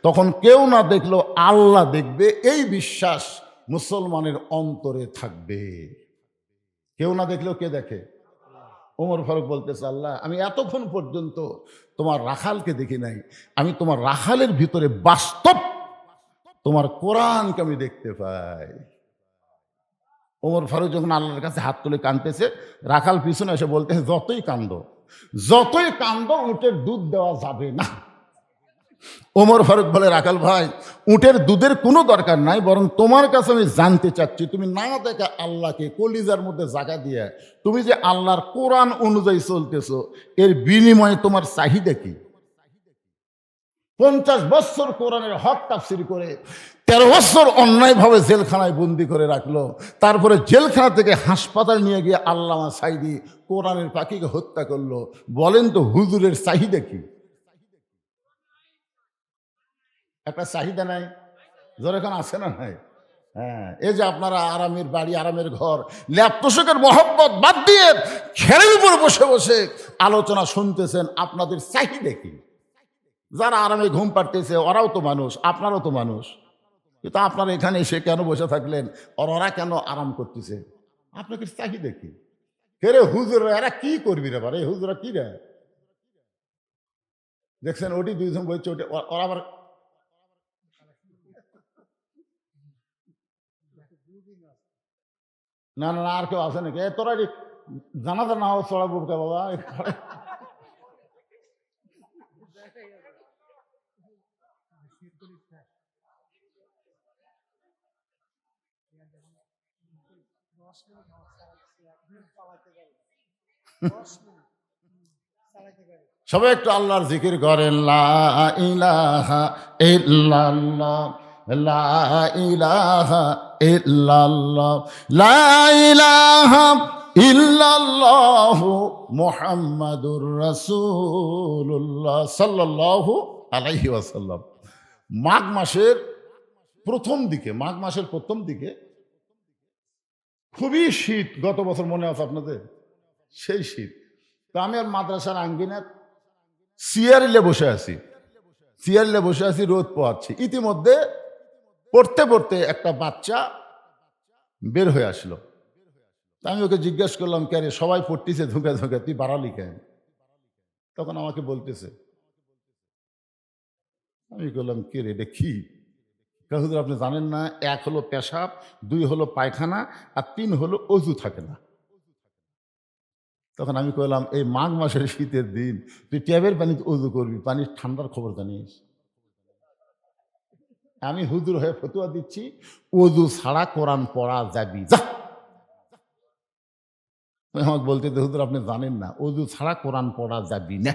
তখন কেউ না দেখলেও আল্লাহ দেখবে, এই বিশ্বাস মুসলমানের অন্তরে থাকবে। কেউ না দেখলেও কে দেখে? ওমর ফারুক বলতেছে, আল্লাহ আমি এতক্ষণ পর্যন্ত তোমার রাখালকে দেখি নাই, আমি তোমার রাখালের ভিতরে বাস্তব তোমার কোরআনকে আমি দেখতে পাই। ওমর ফারুক যখন আল্লাহর কাছে হাত তুলে কাঁদতেছে, রাখাল পিছনে এসে বলতেছে, যতই কান্দ উটের দুধ দেওয়া যাবে না। ওমর ফারুক বলে, রাখাল ভাই উটের দুধের কোনো দরকার নাই, বরং তোমার কাছে আমি জানতে চাচ্ছি, তুমি না দেখা আল্লাহকে কলিজার মধ্যে জায়গা দিয়ে তুমি যে আল্লাহর কোরআন অনুযায়ী চলতেছো, এর বিনিময়ে তোমার চাহিদা কি? 50 বছর কোরআনের হক তাফসীর করে 13 বছর অন্যায়ভাবে জেলখানায় বন্দি করে রাখলো, তারপরে জেলখানা থেকে হাসপাতাল নিয়ে গিয়ে আল্লামা সাঈদী কোরআনের পাখিকে হত্যা করলো। বলেন তো হুজুরের চাহিদা কি? একটা চাহিদা নাই? যেরকম আছে না নাই? হ্যাঁ, এই যে আপনারা আরামের বাড়ি, আরামের ঘর, ল্যাপটপের মহব্বত বাদ দিয়ে খেরের উপর বসে বসে আলোচনা শুনতেছেন, আপনাদের চাহিদা কি? যারা আরামে ঘুম পাড়তেছে ওরাও তো মানুষ, আপনারাও তো মানুষ, কিন্তু আপনারা এখানে এসে কেন বসে থাকলেন? ওরা কেন আরাম করতেছে? আপনাদের চাহিদা কি? রে হুজুরা এরা কি করবি রে? বারে হুজুরা কি রে? দেখছেন ওটি 2 জন বলছে, ওটা ওরা আবার না না আর কেউ আছে নাকি? তোরা জানাজা না হোক চড়া বুবকা বাবা। সবাই একটু আল্লাহর জিকির করেন, লা ইলাহা ইল্লাল্লাহ, লা ইলাহা ইল্লাল্লাহ, লা ইলাহা ইল্লাল্লাহু মুহাম্মাদুর রাসূলুল্লাহ সাল্লাল্লাহু আলাইহি ওয়াসাল্লাম। মাঘ মাসের প্রথম দিকে খুবই শীত, গত বছর মনে আছে আপনাদের, সেই শীত। তো আমি আর মাদ্রাসার আঙ্গিনার চেয়ারিলে বসে আছি, রোদ পোহাচ্ছি। ইতিমধ্যে পড়তে পড়তে একটা বাচ্চা বের হয়ে আসলো। তা আমি ওকে জিজ্ঞেস করলাম, কে রে, সবাই পড়তেছে ধুকে ধুকে, তুই বাড়ালি কেন? তখন আমাকে বলতেছে, আমি বললাম, কে রে, এটা কি? হুজুর আপনি জানেন না, 1 হলো পেশাব, 2 হলো পায়খানা, আর 3 হলো অজু থাকে না। তখন আমি কইলাম, এই মাঘ মাসের শীতের দিন তুই ট্যাবের পানিতে অজু করবি, পানির ঠান্ডার খবর জানিস? আমি হুজুর হয়ে ফতুয়া দিচ্ছি, অজু ছাড়া কোরআন পড়া যাবি, যা। আমাকে বলতে, হুজুর আপনি জানেন না, অজু ছাড়া কোরআন পড়া যাবি না।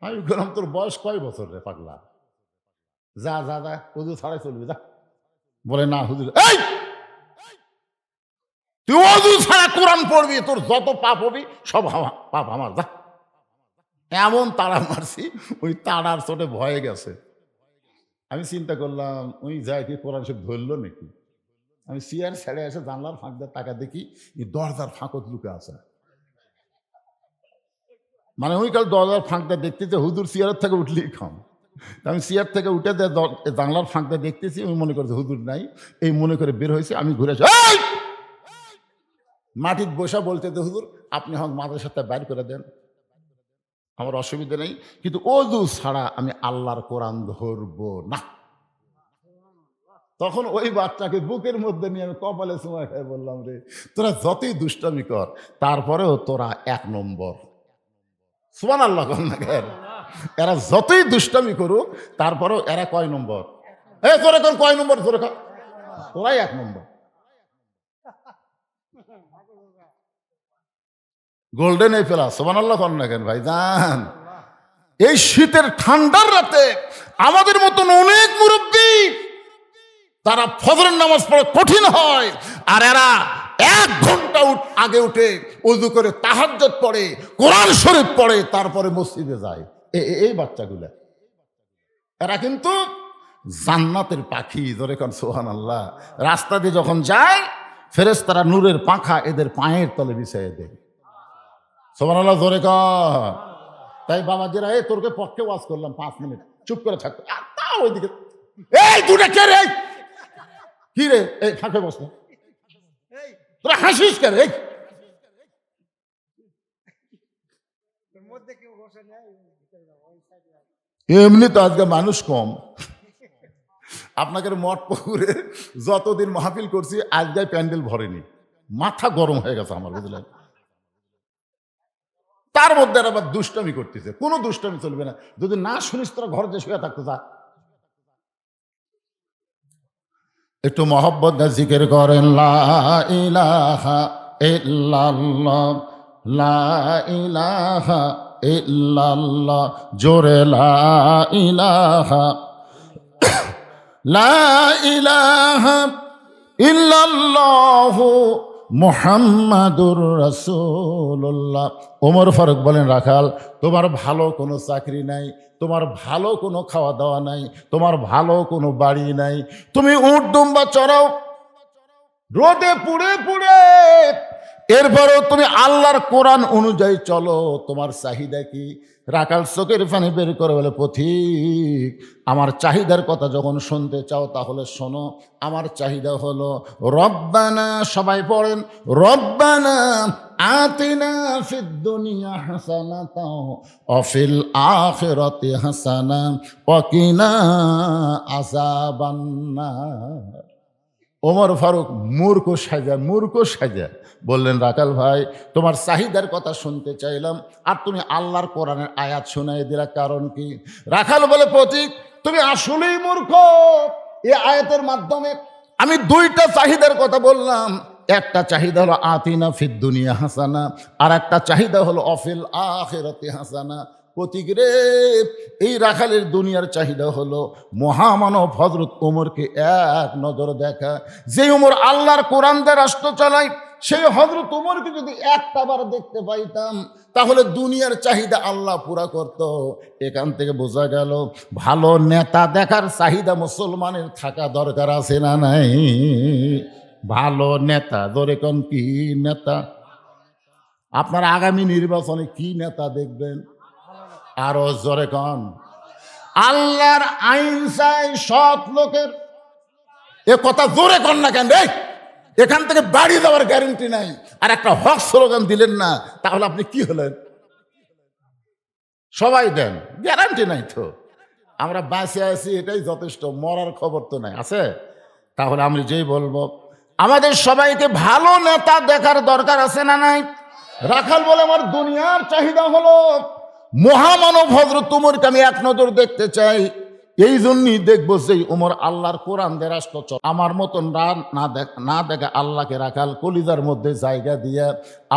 আমি বললাম, তোর বয়স কয় বছর রে পাগলা? যা যা যা, অজু ছাড়াই চলবি, যা। বলে, না হুজুর, এই তুই অজু ছাড়া কোরআন পড়বি, তোর যত পাপ হবি সব পাপ আমার, যা। এমন তাড়া মারছি, ওই তাড়ার চোটে ভয়ে গেছে। আমি চিন্তা করলাম, ওই যায় কি কোরআন সব ধরলো নাকি? আমি চেয়ার ছেড়ে এসে জানলার ফাঁক দিয়ে টাকা দেখি, এই দরজার ফাঁকত লুকে আছে। মানে ওই কাল দরজার ফাঁক দিয়ে দেখতেছে, হুজুর চেয়ারের থেকে উঠলেই খাম। আমি চেয়ার থেকে উঠে জানলার ফাঁক দিয়ে দেখতেছি, আমি মনে করছি হুজুর নাই, এই মনে করে বের হয়েছে। আমি ঘুরে এসে মাটির বসা বলতে, হুজুর আপনি হক মাদ্রাসাটা বাইর করে দেন, আমার অসুবিধা নেই, কিন্তু অজু ছাড়া আমি আল্লাহর কোরআন ধরবো না। তখন ওই বাচ্চাকে বুকের মধ্যে নিয়ে আমি কপালে সময় খাই বললাম, রে তোরা যতই দুষ্টামি কর, তারপরেও তোরা 1 নম্বর। সুবহানাল্লাহ না, এরা যতই দুষ্টামি করুক তারপরেও এরা কয় নম্বর? তোরা কোন কয় নম্বর? তোরাই 1 নম্বর। গোল্ডেন এই প্লাস। সুবহানাল্লাহ না কেন ভাই জান? এই শীতের ঠান্ডার রাতে আমাদের মতন অনেক মুরব্বী, তারা ফজরের নামাজ পড়ে কঠিন হয়, আর এরা 1 ঘন্টা আগে উঠে ওযু করে তাহাজ্জুদ পড়ে, কোরআন শরীফ পড়ে, তারপরে মসজিদে যায়। এই বাচ্চাগুলা, এরা কিন্তু জান্নাতের পাখি। জোরে কোন সুবহানাল্লাহ। রাস্তা দিয়ে যখন যায়, ফেরেশতারা নূরের পাখা এদের পায়ের তলে বিছিয়ে দেয়। সুবহানাল্লাহ, জোরে কর। তাই বাবাজিরা, তোরকে পক্ষে ওয়াজ করলাম 5 মিনিট, চুপ করে থাকতো। ওইদিকে এই দুটা কে রে? কি রে? এই ফাঁকে বস না, তোরা হাসিস কে রে? এমনি তো আজকে মানুষ কম। আপনাকে মঠ পুকুরে যতদিন মাহফিল করছি, আজকে প্যান্ডেল ভরেনি, মাথা গরম হয়ে গেছে আমার, বুঝলেন? তার মধ্যে আবার দুষ্টামি করতেছে। কোনো দুষ্টামি চলবে না, যদি না শুনিস তোরা ঘরে যে শুয়ে থাকতে যা। একটু মহব্বত জিকির করেন, লা ইলাহা ইল্লাল্লাহ, লা ইলাহা ইল্লাল্লাহ, জোরে লা ইলাহা, লা ইলাহা ইল্লাল্লাহ মুহাম্মাদুর রাসূলুল্লাহ। ওমর ফারুক বলেন, রাখাল তোমার ভালো কোনো চাকরি নাই, তোমার ভালো কোনো খাওয়া দাওয়া নাই, তোমার ভালো কোনো বাড়ি নাই, তুমি উট দুম্বা চড়াও রোদে পুড়ে পুড়ে, এরপরেও তুমি আল্লাহর কোরআন অনুযায়ী চলো, তোমার চাহিদা কি? রাখাল চোখের পানি বের করে বলে, পথিক আমার চাহিদার কথা যখন শুনতে চাও তাহলে শোনো। আমার চাহিদা হলো রব্বানা, সবাই পড়েন, রব্বানা আতিনা ফিদ দুনিয়া হাসানাতাও ওয়া ফিল আখিরাতি হাসানা ওয়া কিনা আযাবান্নার। ওমর ফারুক মূর্খ সাজা বললেন, রাখাল ভাই তোমার চাহিদার কথা শুনতে চাইলাম, আর তুমি আল্লাহর কোরআনের আয়াত শোনাই দিলা, কারণ কি? রাখাল বলে, পথিক তুমি আসলেই মূর্খ। এই আয়াতের মাধ্যমে আমি 2টা চাহিদার কথা বললাম। একটা চাহিদা হলো আতিনা ফিদ দুনিয়া হাসানা, আর একটা চাহিদা হলো অফিল আখিরাতি হাসানা। পথিক রে, এই রাখালের দুনিয়ার চাহিদা হলো মহামানব হযরত ওমরকে 1 নজর দেখা। যে ওমর আল্লাহর কোরআন দিয়ে রাষ্ট্র চালায়, সেই হযরত উমরকে যদি একটা বার দেখতে পাইতাম তাহলে দুনিয়ার চাহিদা আল্লাহ পুরা করত। এখান থেকে বোঝা গেল ভালো নেতা দেখার চাহিদা মুসলমানের থাকা দরকার আছে না নাই? ভালো নেতা, ধরে কোন কি নেতা? আপনার আগামী নির্বাচনে কি নেতা দেখবেন? আরো জোরে কন। আল্লাহর আইন চাই সৎ লোকের। এ কথা জোরে কন না কেন রে? এখান থেকে বাড়ি যাওয়ার গ্যারান্টি নাই, আর একটা হক স্লোগান দিলেন না, তাহলে আপনি কি হলেন? সবাই দেন, গ্যারান্টি নাই তো। আমরা বাঁচে আছি এটাই যথেষ্ট, মরার খবর তো নাই, আছে? তাহলে আমি যেই বলবো আমাদের সবাইকে ভালো নেতা দেখার দরকার আছে না নাই? রাখাল বলে আমার দুনিয়ার চাহিদা হলো মহামানব হযরত উমরকে আমি এক নজর দেখতে চাই। এই জন্যই দেখবো যে উমর আল্লাহর কোরআন দিয়ে রাষ্ট্র চল। আমার মতন না দেখা আল্লাহকে রাখাল কলিজার মধ্যে জায়গা দিয়ে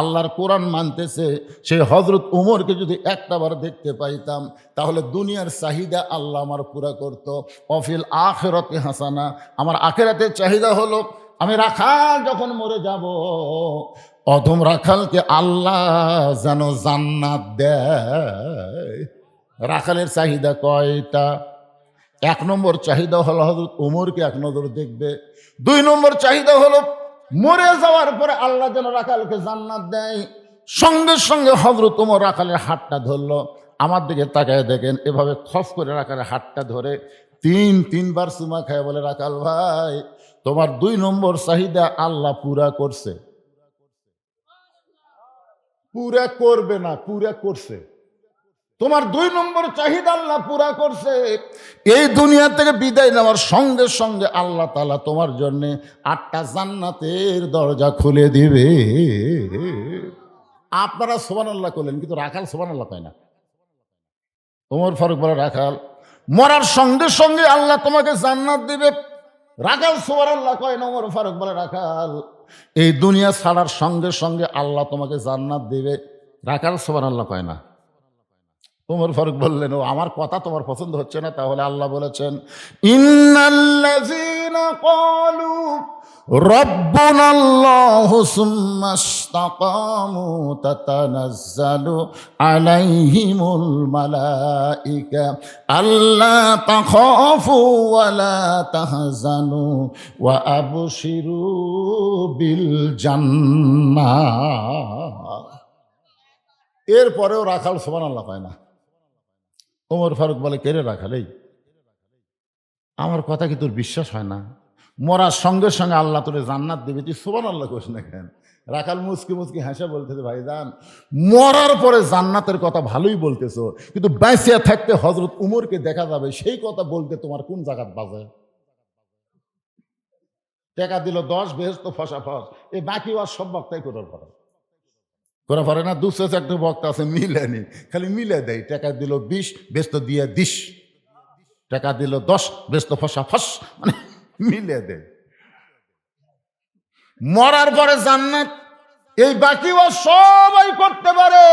আল্লাহর কোরআন মানতেছে, সেই হযরত উমরকে যদি একটাবার দেখতে পাইতাম তাহলে দুনিয়ার চাহিদা আল্লাহ আমার পুরা করত। অফিল আখিরাতি হাসানা, আমার আখিরাতের চাহিদা হলো আমি রাখাল যখন মরে যাব, অধম রাখালকে আল্লাহ যেন জান্নাত দেয়। রাখালের চাহিদা কয়টা? এক নম্বর চাহিদা হলো হযরত উমরকে এক নজর দেখবে। দুই নম্বর চাহিদা হলো মরে যাওয়ার পরে আল্লাহ যেন রাখালকে জান্নাত দেয়। সঙ্গে সঙ্গে হযরত উমর রাখালের হাতটা ধরলো। আমার দিকে তাকায় দেখেন, এভাবে খপ করে রাখালের হাতটা ধরে তিনবার চুমা খায় বলে, রাখাল ভাই তোমার দুই নম্বর চাহিদা আল্লাহ পুরা করছে। পুরা করবে না, পুরা করছে। তোমার দুই নম্বর চাহিদা আল্লাহ পুরা করছে। এই দুনিয়া থেকে বিদায় নেওয়ার সঙ্গে সঙ্গে আল্লাহ তাআলা তোমার জন্য 8টা জান্নাতের দরজা খুলে দিবে। আপনারা সুবহানাল্লাহ করলেন, কিন্তু রাখাল সুবহানাল্লাহ পায় না। ওমর ফারুক বলে, রাখাল মরার সঙ্গে সঙ্গে আল্লাহ তোমাকে জান্নাত দিবে। রাখাল সুবহানাল্লাহ কয় না। ওমর ফারুক বলে, রাখাল এই দুনিয়া ছাড়ার সঙ্গে সঙ্গে আল্লাহ তোমাকে জান্নাত দিবে। রাখাল সুবহানাল্লাহ কয় না। ওমর ফারুক বললেন, ও আমার কথা তোমার পছন্দ হচ্ছে না? তাহলে আল্লাহ বলেছেন, ইন্নাল্লাযীনা ক্বালু রাব্বুনাল্লাহু সুম্মা ইসতাকামু তাতানাজ্জালু আলাইহিমুল মালাইকা আল্লা তাখাফু ওয়া লা তাহজানু ওয়া আবশিরু বিল জান্নাহ। এরপরেও রাখাল সুবহানাল্লাহ পায় না। ওমর ফারুক বলে, কে রে রাখাল, এই আমার কথা কি তোর বিশ্বাস হয় না? মরার সঙ্গে সঙ্গে আল্লাহ তোরে জান্নাত দেবে, তুই সুবহানাল্লাহ কোস না কেন? রাখাল মুচকি মুচকি হাসে বলতেছে, ভাইজান মরার পরে জান্নাতের কথা ভালোই বলতেছো, কিন্তু বেঁচে থাকতে হযরত উমরকে দেখা যাবে, সেই কথা বলতে তোমার কোন জায়গাত বাজে? টাকা দিল 10, বেহেশত ফসাফস, এই বাকি ওয়াজ সব বক্তাই করার পরে করা পারে না। দুসরে একটা বক্তা আছে মিলেনি, খালি মিলে দেয়। টাকা দিল 20, বেস্ত দিয়ে 20, টাকা দিল 10, বেস্ত ফসা ফস, মানে মিলে দেয়। মরার পরে জান্নাত এই বাকিও সবাই করতে পারে,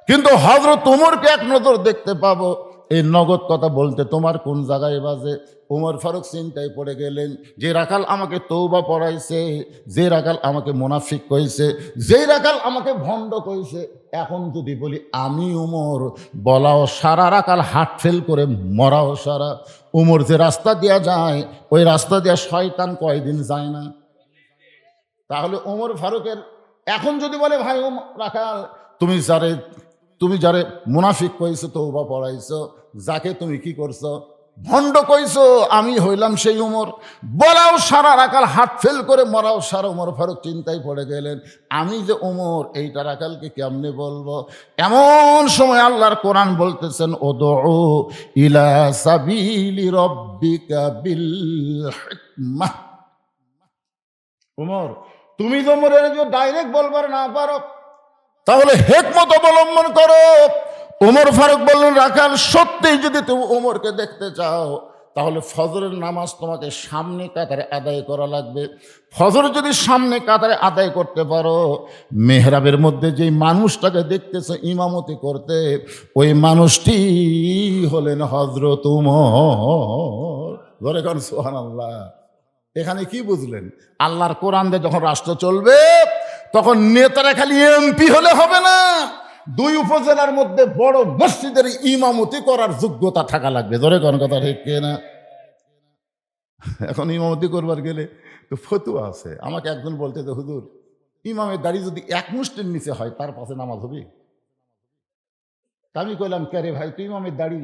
কিন্তু হযরত উমরকে এক নজর দেখতে পাবো, এই নগদ কথা বলতে তোমার কোন জায়গায় বাজে? ওমর ফারুক চিন্তায় পড়ে গেলেন, যে রাখাল আমাকে তওবা পড়াইছে, যে রাখাল আমাকে মুনাফিক কইছে, যে রাখাল আমাকে ভণ্ড কইছে, এখন যদি বলি আমি উমর, বলাও সারা, রাখাল হার্ট ফেল করে মরাও সারা। উমর যে রাস্তা দিয়া যায়, ওই রাস্তা দিয়া শয়তান কয়দিন যায় না? তাহলে ওমর ফারুকের এখন যদি বলে, ভাই রাখাল তুমি যারে মুনাফিক কইছো, তওবা পড়াইছো, যাকে তুমি কি করছো, ভণ্ড কইছো, আমি হইলাম সেই উমর, বলাও সারা, রাখাল হার্ট ফেল করে মরাও সারা। ওমর ফারুক চিন্তায় পড়ে গেলেন, আমি যে ওমর, এইটা রাখালকে কেমনে বলবো? এমন সময় আল্লাহর কোরআন বলতেছেন, উদউ ইলা সাবিলি রাব্বিকা বিল হিকমাহ। ওমর তুমি তো ওমরের ডাইরেক্ট বলবার না পারো, তাহলে হিকমত অবলম্বন করো। ওমর ফারুক বললেন, রাখাল সত্যিই যদি তুমি ওমরকে দেখতে চাও, তাহলে ফজরের নামাজ তোমাকে সামনে কাতারে আদায় করা লাগবে। ফজর যদি সামনে কাতারে আদায় করতে পারো, মেহরাবের মধ্যে যেই মানুষটাকে দেখতেছে ইমামতি করতে, ওই মানুষটি হলেন হযরত উমর। ধরে কোন সুবহানাল্লাহ। এখানে কি বুঝলেন? আল্লাহর কোরআন দিয়ে যখন রাষ্ট্র চলবে, তখন নেতারা খালি এমপি হলে হবে না, 2 উপজেলার মধ্যে বড় মসজিদের ইমামতি করার যোগ্যতা থাকা লাগবে। ধরে কোন কথা ঠিক না? এখন ইমামতি করবার গেলে তো ফতুয়া আছে। আমাকে একজন বলতে, যে হুজুর, ইমামের দাড়ি যদি 1 মুষ্টির নিচে হয় তার পাশে নামাজ হবে? আমি কইলাম, কে রে ভাই, তুই ইমামের দাড়ি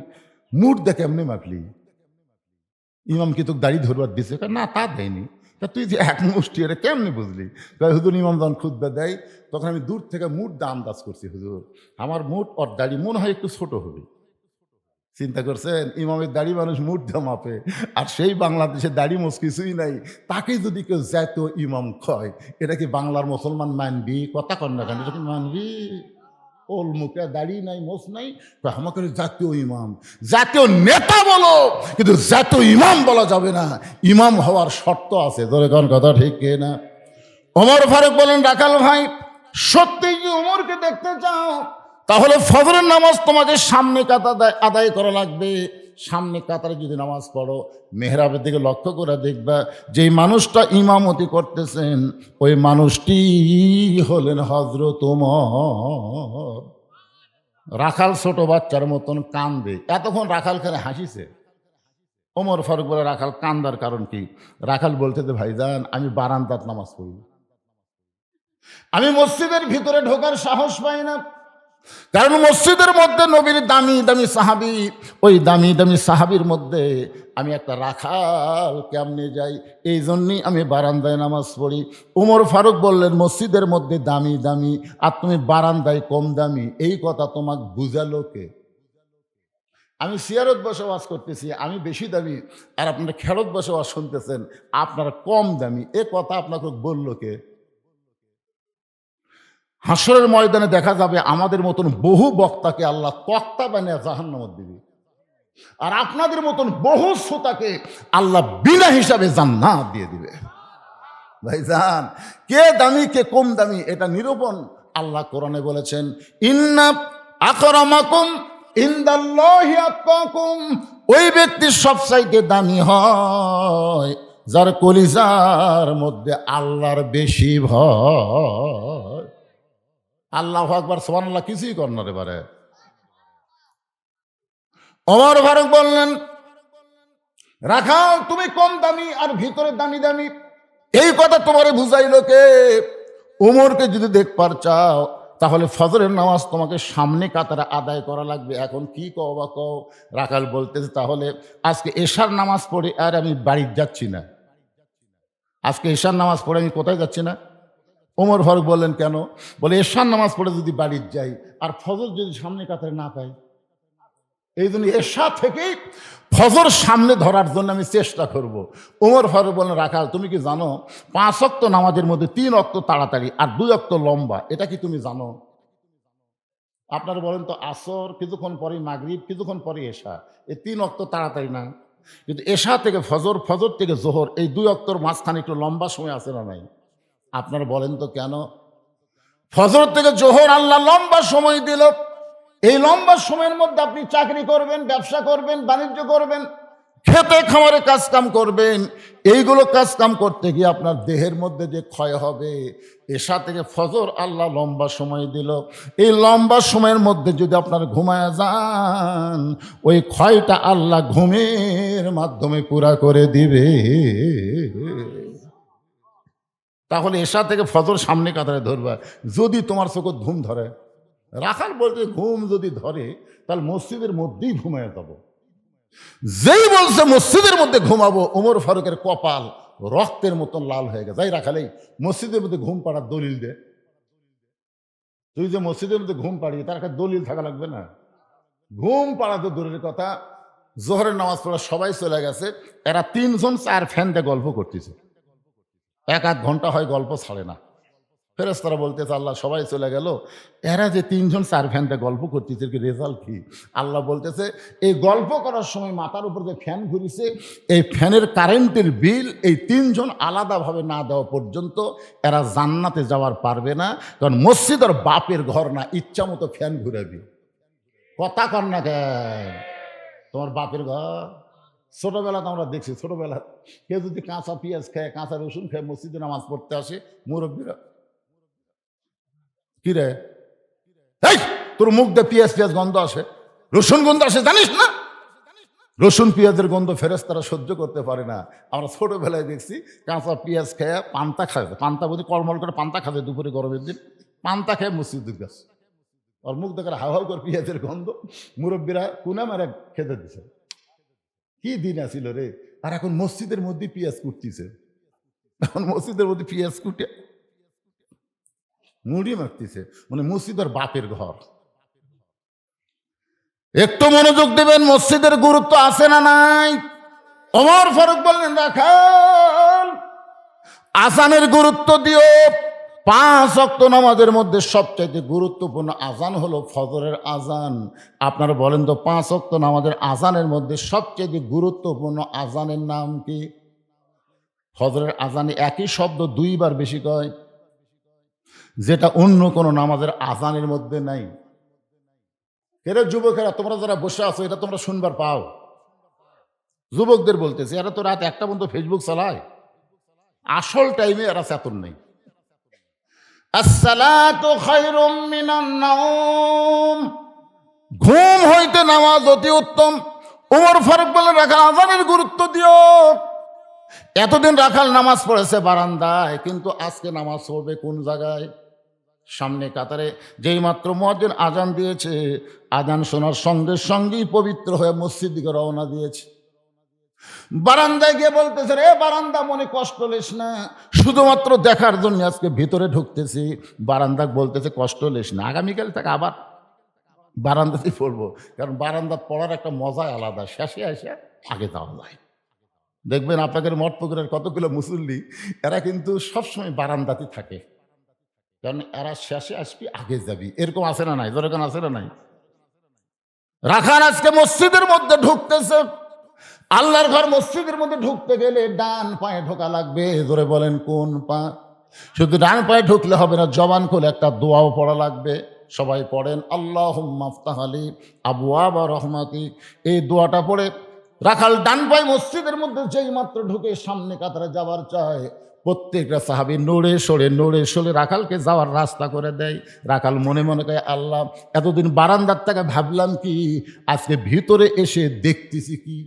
মুঠ দেখে এমনি মাপলি? ইমাম কি তোকে দাড়ি ধরবার দিছে? না, তা দেয়নি। তা তুই যে 1 মুষ্টি, এটা কেমনি বুঝলি? হুজুর, ইমাম যখন খুতবা দেয় তখন আমি দূর থেকে মুঠ দা আন্দাজ করছি, হুজুর আমার মুঠ ওর দাড়ি মনে হয় একটু ছোট হবে। চিন্তা করছেন, ইমামের দাড়ি মানুষ মুঠ দিয়ে মাপে, আর সেই বাংলাদেশে দাড়ি মোছ কিছুই নাই, তাকে যদি কেউ জাতীয় ইমাম কয়, এটা কি বাংলার মুসলমান মানবি? কথা কন না কেন, এটা কি মানবি? ওল মুখে দাড়ি নাই, মোছ নাই, আমাকে জাতীয় ইমাম। জাতীয় নেতা বলো, কিন্তু জাতীয় ইমাম বলা যাবে না। ইমাম হওয়ার শর্ত আছে। ধরে কোন কথা ঠিক না? ওমর ফারুক বলেন, রাখাল ভাই, সত্যি কি ওমরকে দেখতে চাও? তাহলে ফজরের নামাজ তোমাকে সামনে কাতার আদায় করা লাগবে। সামনে কাতারে যদি নামাজ পড়ো, মেহরাবের দিকে লক্ষ্য করে দেখবা, যেই মানুষটা ইমামতি করতেছেন ওই মানুষটি হলেন হযরত ওমর। রাখাল ছোট বাচ্চার মতন কান্দে। এতক্ষণ রাখাল খানে হাসিছে। ওমর ফারুক বলে, রাখাল কান্দার কারণ কি? রাখাল বলতে, যে ভাইজান, আমি বারান্দাত নামাজ পড়ি, আমি মসজিদের ভিতরে ঢোকার সাহস পাই না, কারণ মসজিদের মধ্যে নবীর দামি দামি সাহাবী, ওই দামি দামি সাহাবীর মধ্যে আমি একটা রাখাল কেমনে যাই? এই জন্যই আমি বারান্দায় নামাজ পড়ি। ওমর ফারুক বললেন, মসজিদের মধ্যে দামি দামি, আর তুমি বারান্দায় কম দামি, এই কথা তোমাকে বুঝালো কে? আমি সিয়ারত বসবাস করতেছি, আমি বেশি দামি, আর আপনারা খেরত বসবাস শুনতেছেন, আপনারা কম দামি, এ কথা আপনাকে বললো কে? হাসরের ময়দানে দেখা যাবে আমাদের মতন বহু বক্তাকে আল্লাহ তক্তা বানিয়ে জাহান্নামে দিবে, আর আপনাদের মতন বহু শ্রোতাকে আল্লাহ বিনা হিসাবে জান্নাত দিয়ে দিবে। ভাইজান, কে দামি কে কম দামি এটা নিরূপণ আল্লাহ কোরআনে বলেছেন, ইন্না আকরামাকুম ইনদাল্লাহি আতকাকুম। ওই ব্যক্তি সবচাইতে দামি হয় যার কলিজার মধ্যে আল্লাহর বেশি ভয়। আল্লাহু আকবার, সুবহানাল্লাহ, কিছুই কর না রে বারে। ওমর ফারুক বললেন, রাখাল তুমি কম দামি আর ভিতরে দামি দামি, এই কথা তোমারে বুঝাইলো কে? ওমরকে যদি দেখবার চাও তাহলে ফজরের নামাজ তোমাকে সামনে কাতারে আদায় করা লাগবে। এখন কি কও বা কও? রাখাল বলতেছে, তাহলে আজকে এশার নামাজ পড়ে আর আমি বাড়ি যাচ্ছি না। আজকে এশার নামাজ পড়ে আমি কোথায় যাচ্ছি না? ওমর ফারুক বললেন, কেন? বলে, এশার নামাজ পড়ে যদি বাড়ি যাই আর ফজর যদি সামনে কাতারে না পাই, এই জন্য এশা থেকেই ফজর সামনে ধরার জন্য আমি চেষ্টা করব। ওমর ফারুক বলেন, রাখাল তুমি কি জানো 5 ওয়াক্ত নামাজের মধ্যে 3 ওয়াক্ত তাড়াতাড়ি আর 2 ওয়াক্ত লম্বা, এটা কি তুমি জানো? আপনারা বলেন তো, আসর কিছুক্ষণ পরে, মাগরিব কিছুক্ষণ পরে, এশা, এই 3 ওয়াক্ত তাড়াতাড়ি না? কিন্তু এশা থেকে ফজর, ফজর থেকে জোহর, এই 2 ওয়াক্তর মাঝখানে একটু লম্বা সময় আছে না নাই? আপনারা বলেন তো কেন? ফজর থেকে জোহর আল্লাহ লম্বা সময় দিল। এই লম্বা সময়ের মধ্যে আপনি চাকরি করবেন, ব্যবসা করবেন, বাণিজ্য করবেন, খেতে খামারে কাজ কাম করবেন। এইগুলো কাজ কাম করতে গিয়ে আপনার দেহের মধ্যে যে ক্ষয় হবে, এশা থেকে ফজর আল্লাহ লম্বা সময় দিল। এই লম্বা সময়ের মধ্যে যদি আপনার ঘুমায় যান, ওই ক্ষয়টা আল্লাহ ঘুমের মাধ্যমে পুরা করে দিবে। তাহলে এশা থেকে ফজর সামনে কাতারে ধরবা, যদি তোমার চোখে ঘুম ধরে। রাখাল বলছে, ঘুম যদি ধরে তাহলে মসজিদের মধ্যেই ঘুমায় যাব। যেই বলছে মসজিদের মধ্যে ঘুমাবো, ওমর ফারুকের কপাল রক্তের মতন লাল হয়ে গেছে। যাই রাখালেই মসজিদের মধ্যে ঘুম পাড়ার দলিল দে। তুই যে মসজিদের মধ্যে ঘুম পাড়িয়ে, তার একটা দলিল থাকা লাগবে না? ঘুম পাড়া তো দূরের কথা, জোহরের নামাজ পড়া সবাই চলে গেছে, এরা 3 জন 4 ফ্যান দিয়ে গল্প করতেছে। 1-1 ঘন্টা হয় গল্প ছাড়ে না। ফেরেশতারা বলতেছে, আল্লাহ সবাই চলে গেল, এরা যে 3 জন 4 ফ্যানটা গল্প করতেছে, কি রেজাল্ট কি? আল্লাহ বলতেছে, এই গল্প করার সময় মাথার উপর যে ফ্যান ঘুরিছে, এই ফ্যানের কারেন্টের বিল এই 3 জন আলাদাভাবে না দেওয়া পর্যন্ত এরা জান্নাতে যাওয়ার পারবে না। কারণ মসজিদ আর বাপের ঘর না, ইচ্ছা মতো ফ্যান ঘুরাবি। কথা কর না কেন? তোমার বাপের ঘর? ছোটবেলাতে আমরা দেখছি, ছোটবেলা কেউ যদি কাঁচা পেঁয়াজ খায়, কাঁচা রসুন খায়, মসজিদে নামাজ পড়তে আসে মুরব্বীরা, কি রে, এই তোর মুখ দিয়ে পিঁয়াজ পিঁয়াজ গন্ধ আসে, রসুন গন্ধ আসে, জানিস না? রসুন পেঁয়াজের গন্ধ ফেরেশতারা সহ্য করতে পারে না। আমরা ছোটবেলায় দেখছি কাঁচা পেঁয়াজ খেয়ে পান্তা খায়, পান্তা বুঝি কলমল করে পান্তা খাবে দুপুরে গরমের দিন, পান্তা খেয়ে মসজিদের গাছ, ওর মুখ দেখার হাওয়া করে পেঁয়াজের গন্ধ, মুরব্বীরা কুনা মারা খেতে দিছে। কি দিন আসিল রে। আর এখন মসজিদের মধ্যে পেঁয়াজ কুটতিছে, এখন মসজিদের মধ্যে পেঁয়াজ কুটে মুড়ি মাখতিছে, মানে মসজিদ আর বাপের ঘর। একটু মনোযোগ দেবেন, মসজিদের গুরুত্ব আছে না নাই? ওমর ফারুক বললেন, রাখাল আজানের গুরুত্ব দিও। 5 ওয়াক্ত নামাজের মধ্যে সবচাইতে গুরুত্বপূর্ণ আজান হলো ফজরের আজান। আপনারা বলেন তো 5 ওয়াক্ত নামাজের আজানের মধ্যে সবচাইতে গুরুত্বপূর্ণ আজানের নাম কি? ফজরের আজানে একই শব্দ 2 বার বেশি কয়, যেটা অন্য কোনো নামাজের আজানের মধ্যে নাই। এরা যুবকেরা, তোমরা যারা বসে আছো, এটা তোমরা শুনবার পাও। যুবকদের বলতেছে, এরা তো রাত 1টা পর্যন্ত ফেসবুক চালায়, আসল টাইমে এরা চেতন নেই। আসসালাতু খায়রুম মিনান নাওম, ঘুম হইতে নামাজ অতি উত্তম। ওমর ফারুক বলেন, রাখাল আজানের গুরুত্ব দিও। এতদিন রাখাল নামাজ পড়েছে বারান্দায়, কিন্তু আজকে নামাজ পড়বে কোন জায়গায়? সামনে কাতারে। যেই মাত্র মুয়াজ্জিন আজান দিয়েছে, আজান শোনার সঙ্গে সঙ্গেই পবিত্র হয়ে মসজিদ দিকে রওনা দিয়েছে। বারান্দায় গিয়ে বলতেছে, রে বারান্দা, মনে কষ্ট লেস না, শুধুমাত্র দেখার জন্য আজকে ভিতরে ঢুকতেছি। বারান্দা বলতেছে, কষ্ট লেস না, আগামীকাল থেকে আবার বারান্দাতেই পড়বো, কারণ বারান্দা পড়ার একটা মজাই আলাদা, শেষে এসে আগে যাওয়া যায়। দেখবেন আপনাদের মঠপুকুরের কতগুলো মুসল্লি, এরা কিন্তু সবসময় বারান্দাতে থাকে, কারণ এরা শেষে আসবি আগে যাবি, এরকম আছে না নাই? যেরকম আছে না নাই? রাখাল আজকে মসজিদের মধ্যে ঢুকতেছে। আল্লাহর ঘর মসজিদের মধ্যে ঢুকতে গেলে ডান পায়ে ঢোকা লাগবে। জোরে বলেন, কোন পা? শুধু ডান পায়ে ঢুকলে হবে না, জবান খুলে একটা দোয়াও পড়া লাগবে। সবাই পড়েন, আল্লাহুম্মা আফতাহ আলী আবওয়াবা রহমাতিক। এই দোয়াটা পড়ে রাখাল ডান পায়ে মসজিদের মধ্যে যেই মাত্র ঢুকে সামনে কাতারে যাবার চায়, প্রত্যেকটা সাহাবী নড়ে সরে রাখালকে যাওয়ার রাস্তা করে দেয়। রাখাল মনে মনে কয়, আল্লাহ, এতদিন বারান্দার থেকে ভাবলাম কি, আজকে ভিতরে এসে দেখতেছি কি।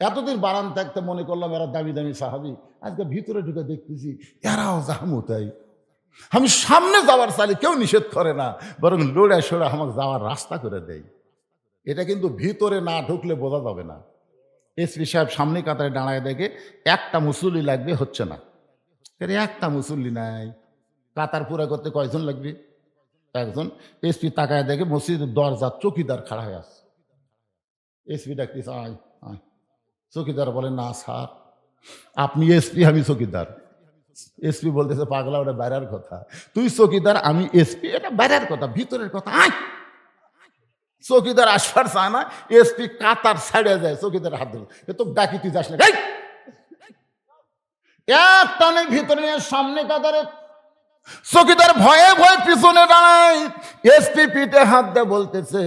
এতদিন বারান থাকতে মনে করলাম এরা দামি দামি সাহাবী, আজকে ভিতরে ঢুকে দেখতেছি এরাও জাহামুতাই। আমি সামনে যাওয়ার চাইলে কেউ নিষেধ করে না, বরং লড়ে সরে আমাকে যাওয়ার রাস্তা করে দেয়। এটা কিন্তু ভিতরে না ঢুকলে বোঝা যাবে না। এসপি সাহেব সামনে কাতারে দাঁড়ায় দেখে একটা মুসল্লি লাগবে, হচ্ছে না, একটা মুসল্লি নাই। কাতার পুরা করতে কয়জন লাগবে? একজন। এসপি তাকায় দেখে মসজিদের দরজা চৌকিদার খাড়া হয়ে আছে। এসপি ডাকতেছে, আয় আয়। চৌকিদার বলে, না স্যার, আপনি এসপি, আমি চৌকিদার। এসপি বলতেছে, পাগলা, ওটা বাইরের কথা, তুই চৌকিদার আমি এসপি, এটা বাইরের কথা, ভিতরের কথা আয়। চৌকিদার আসবার চায় না, এসপি কাতার ছাড়ে যায়, চৌকিদার হাত ধরে, এ তো ডাকি, তুই যাস না। এক টানে ভিতরে নিয়ে সামনে কাতারে। চৌকিদার ভয়ে ভয়ে পিছনে দাঁড়ায়। এসপি পিঠে হাত দিয়ে বলতেছে,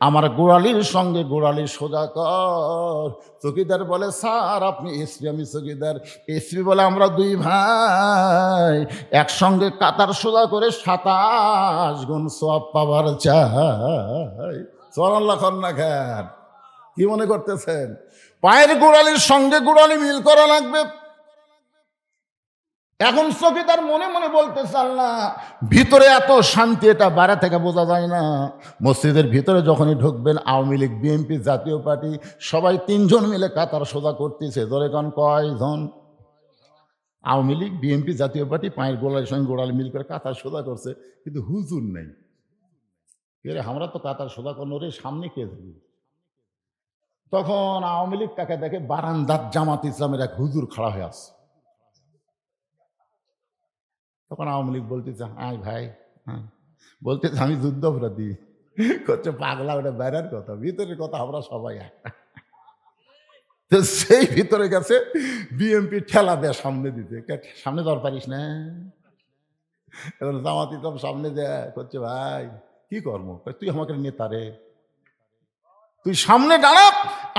আমার গোড়ালির সঙ্গে গোড়ালি সোজা কর। চৌকিদার বলে, স্যার আপনি এসপি, আমি চৌকিদার। এসপি বলে, আমরা 2 ভাই, একসঙ্গে কাতার সোজা করে 27 গুণ সওয়াব পাওয়ার চাই। সুবহানাল্লাহ না খান? কি মনে করতেছেন? পায়ের গোড়ালির সঙ্গে গোড়ালি মিল করা লাগবে। এখন চৌকিদার মনে মনে বলতেছে, আল্লাহ, ভিতরে এত শান্তি, এটা বাইরে থেকে বোঝা যায় না। মসজিদের ভিতরে যখনই ঢুকবেন, আওয়ামী লীগ, বিএনপি, জাতীয় পার্টি সবাই 3 জন মিলে কাতার সোজা করতেছে। ধরে কারণ কয়জন? আওয়ামী লীগ, বিএনপি, জাতীয় পার্টি পায়ের গোড়ালির সঙ্গে গোড়ালি মিল করে কাতার সোজা করছে, কিন্তু হুজুর নেই। আমরা তো কাতার সোজা করলো রে, সামনে কে যাবে? তখন আওয়ামী লীগ কাকে দেখে, বারান্দার জামাত ইসলামের এক হুজুর খাড়া হয়ে আছে। তখন আওয়ামী লীগ বলতেছে, আয় ভাই, হ্যাঁ, বলতেছে, আমি যুদ্ধ অপরাধী। করছে, পাগলা, ওটা বাইরের কথা, ভিতরের কথা আমরা সবাই একটা। তো সেই ভিতরে গেছে, বিএমপি ঠেলা দেয় সামনে দিতে, সামনে যাওয়ার পারিস না। এবার জামাত ইসলাম সামনে দেয়, করছে, ভাই কি কর্ম? তুই আমাকে নেতা রে, তুই সামনে দাঁড়া,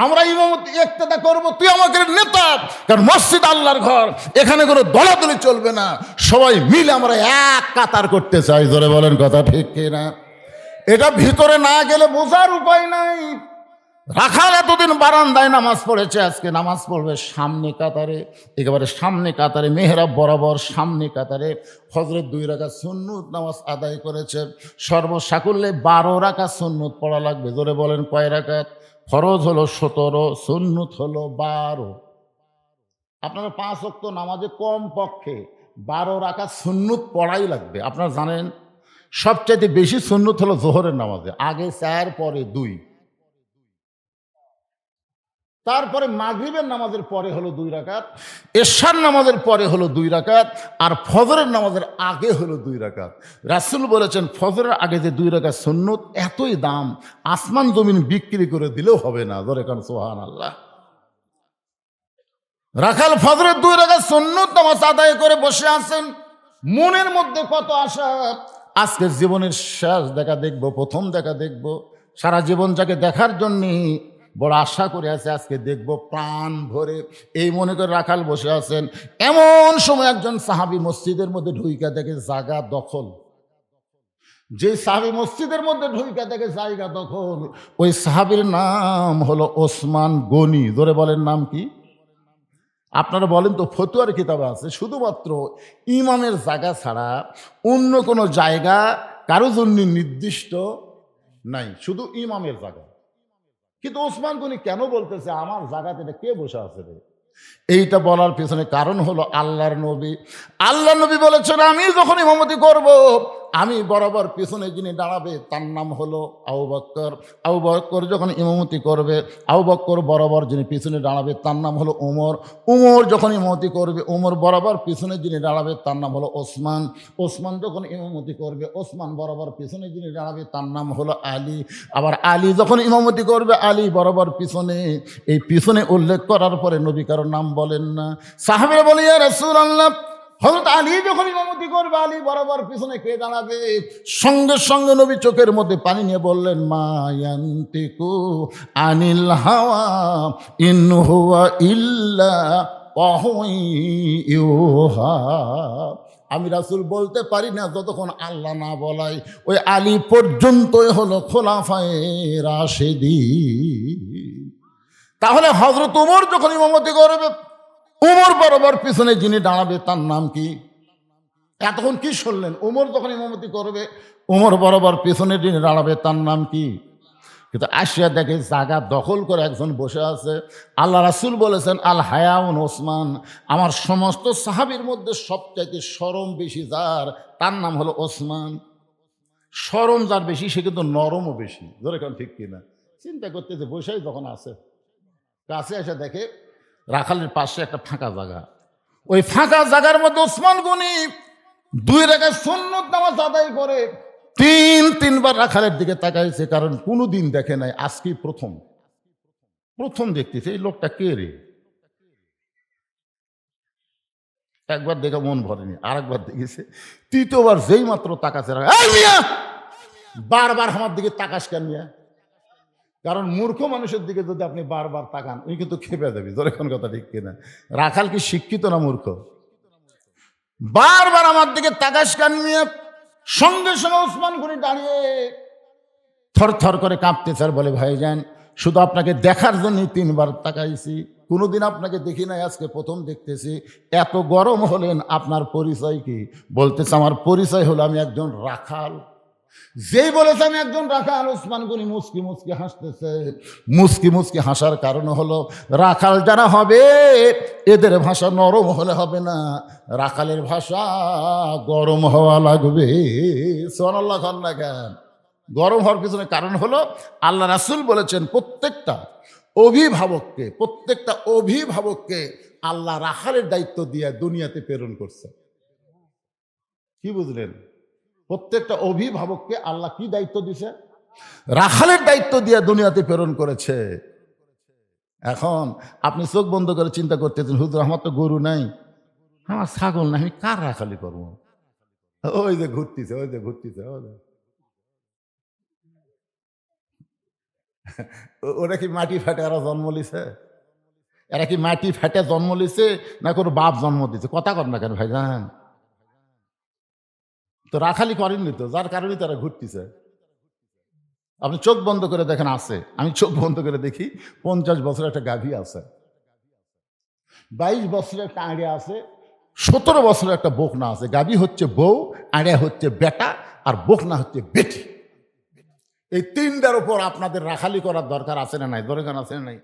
আমরা ইমামতি ইক্তেদা করব, তুই আমাদের নেতা। কারণ মসজিদ আল্লাহর ঘর, এখানে কোনো দলাদলি চলবে না, সবাই মিলে আমরা এক কাতার করতে চাই। জোরে বলেন কথা ঠিক কিনা? এটা ভিতরে না গেলে বোঝার উপায় নাই। রাখাল এতদিন বারান্দায় নামাজ পড়েছে, আজকে নামাজ পড়বে সামনে কাতারে, একেবারে সামনে কাতারে, মেহরাব বরাবর সামনে কাতারে। ফজরের 2 রাকাত সুন্নত নামাজ আদায় করেছে। সর্বসাকুল্যে 12 রাকাত সুন্নত পড়া লাগবে। জোরে বলেন কয় রাকাত? ফরজ হলো 17, সুন্নত হলো 12। আপনারা 5 ওয়াক্ত নামাজে কম পক্ষে 12 রাকাত সুন্নত পড়াই লাগবে। আপনারা জানেন সবচাইতে বেশি সুন্নত হলো জোহরের নামাজে, আগে 4 পরে 2, তারপরে মাগরিবের নামাজের পরে হলো 2 রাকাত, এশার নামাজের পরে হলো 2 রাকাত, আর ফজরের নামাজের আগে হলো 2 রাকাত। রাসূল বলেছেন ফজরের আগে যে 2 রাকাত সুন্নত, এতই দাম আসমান জমিন বিক্রি করে দিলেও হবে না। ধরে কারণ সুবহানাল্লাহ। রাখাল ফজরের 2 রাকাত সুন্নত নামাজ আদায় করে বসে আছেন, মনের মধ্যে কত আশা। আজকের জীবনের শেষ দেখা দেখব, প্রথম দেখা দেখব, সারা জীবন যাকে দেখার জন্যে বড় আশা করে আছে, আজকে দেখব প্রাণ ভরে, এই মনে করে রাখাল বসে আছেন। এমন সময় একজন সাহাবী মসজিদের মধ্যে ঢুইকা দেখে জায়গা দখল। যে সাহাবী মসজিদের মধ্যে ঢুইকা দেখে জায়গা দখল, ওই সাহাবীর নাম হলো ওসমান গনি। ধরে বলেন নাম কি? আপনারা বলেন তো, ফতুয়ার কিতাবে আছে শুধুমাত্র ইমামের জায়গা ছাড়া অন্য কোনো জায়গা কারো জন্য নির্দিষ্ট নাই, শুধু ইমামের জায়গা। কিন্তু ওসমান গনি কেন বলতেছে আমার জায়গাতে এটা কে বসে আছে রে? এইটা বলার পেছনে কারণ হলো আল্লাহর নবী বলেছেন, আমি যখন ইমামতি করব, আমি বরাবর পিছনে যিনি দাঁড়াবে তার নাম হলো আবু বকর। আবু বকর যখন ইমামতি করবে, আবু বকর বরাবর যিনি পিছনে দাঁড়াবে তার নাম হলো ওমর। ওমর যখন ইমামতি করবে, ওমর বরাবর পিছনে যিনি দাঁড়াবে তার নাম হলো ওসমান। ওসমান যখন ইমামতি করবে, ওসমান বরাবর পিছনে যিনি দাঁড়াবে তার নাম হলো আলী। আবার আলী যখন ইমামতি করবে, আলী বরাবর পিছনে। এই পিছনে উল্লেখ করার পরে নবী কারোর নাম বলেন না। সাহাবীরা বলে, ইয়া রাসূলুল্লাহ, হযরত আলী যখন ইমামতি করবে, আলী বরাবর পিছনে কে দাঁড়াবে? সঙ্গে সঙ্গে নবী চোখের মধ্যে পানি নিয়ে বললেন, মা ইয়ান্তিকু আনিল হাওয়া ইন হুয়া ইল্লা ওয়াহয়ুন ইউহা। আমি রাসূল বলতে পারি না যতক্ষণ আল্লাহ না বলায়। ওই আলী পর্যন্তই হলো খোলাফায়ে রাশেদীন। তাহলে হযরত ওমর যখন ইমামতি করবে, ওমর বরাবর পিছনে যিনি দাঁড়াবে তার নাম কি? এতক্ষণ কি শুনলেন? ওমর যখন ইমামতি করবে, ওমর বরাবর পিছনে যিনি দাঁড়াবে তার নাম কি? কিন্তু আসিয়া দেখে জায়গা দখল করে একজন বসে আছে। আল্লাহ রাসূল বলেছেন, আল হায়াউন ওসমান, আমার সমস্ত সাহাবীর মধ্যে সবচাইতে শরম বেশি যার, তার নাম হলো ওসমান। শরম যার বেশি, সে কিন্তু নরমও বেশি। ধরে কারণ ঠিক কিনা? চিন্তা করতেছে, বসেই যখন আছে, কাছে এসে দেখে রাখালের পাশে একটা ফাঁকা জায়গা। ওই ফাঁকা জায়গার মধ্যে ওসমান গনি 2 রাকাত সুন্নত নামাজ আদায় করে 3বার রাখালের দিকে তাকাইছে, কারণ কোনোদিন দেখে নাই, আজকে প্রথম দেখতেছে এই লোকটা কে রে। একবার দেখে মন ভরেনি, আরেকবার দেখেছে, 3য়বার যেই মাত্র তাকাছে, বারবার আমার দিকে তাকাস কেন মিয়া? কারণ মূর্খ মানুষের দিকে যদি আপনি বারবার তাকান, উনি কিন্তু খেপে যাবে। ধরে কোন কথা ঠিক কিনা? রাখাল কি শিক্ষিত না মূর্খ? বারবার আমার দিকে তাকাস কেন মিয়া? সঙ্গে সঙ্গে ওসমান গনি দাঁড়িয়ে থরথর করে কাঁপতেছে আর বলে, ভাইজান, শুধু আপনাকে দেখার জন্য 3বার তাকাইছি, কোনোদিন আপনাকে দেখি নাই, আজকে প্রথম দেখতেছি। এত গরম হলেন, আপনার পরিচয় কি? বলতেছে, আমার পরিচয় হলো আমি একজন রাখাল। যেই বলেছে আমি একজন রাখাল, ওসমান গনি মুচকি মুচকি হাসতেছে। মুচকি মুচকি হাসার কারণ হলো, রাখাল যারা হবে এদের ভাষা নরম হলে হবে না, রাখালের ভাষা গরম হওয়া লাগবে। সুবহানাল্লাহ খান না কেন? গরম হওয়ার পিছনে কারণ হলো, আল্লাহ রাসূল বলেছেন, প্রত্যেকটা অভিভাবককে আল্লাহ রাখালের দায়িত্ব দিয়ে দুনিয়াতে প্রেরণ করছে। কি বুঝলেন? প্রত্যেকটা অভিভাবককে আল্লাহ কি দায়িত্ব দিছে? রাখালের দায়িত্ব দিয়ে দুনিয়াতে প্রেরণ করেছে। এখন আপনি চোখ বন্ধ করে চিন্তা করতেছেন, হুজুর আমার তো গরু নাই, আমার ছাগল নাই, আমি কার রাখালি করবো? ওই যে ঘুরতেছে। ওরা কি মাটি ফাটে এরা জন্ম লিছে? এরা কি মাটি ফাটে জন্ম লিছে না কোনো বাপ জন্ম দিছে? কথা কর না কেন ভাইজান? তো রাখালি করেননি তো, যার কারণে তারা ঘুরতেছে। আপনি চোখ বন্ধ করে দেখেন আছে, আমি চোখ বন্ধ করে দেখি 50 বছরের একটা গাভী আছে, 22 বছরের একটা আড়িয়া আছে, 17 বছরের একটা বকনা আছে। গাভী হচ্ছে বউ, আড়িয়া হচ্ছে বেটা, আর বকনা হচ্ছে বেটি। এই তিনটার উপর আপনাদের রাখালি করার দরকার আছে না নাই? দরকার আছে না নাই?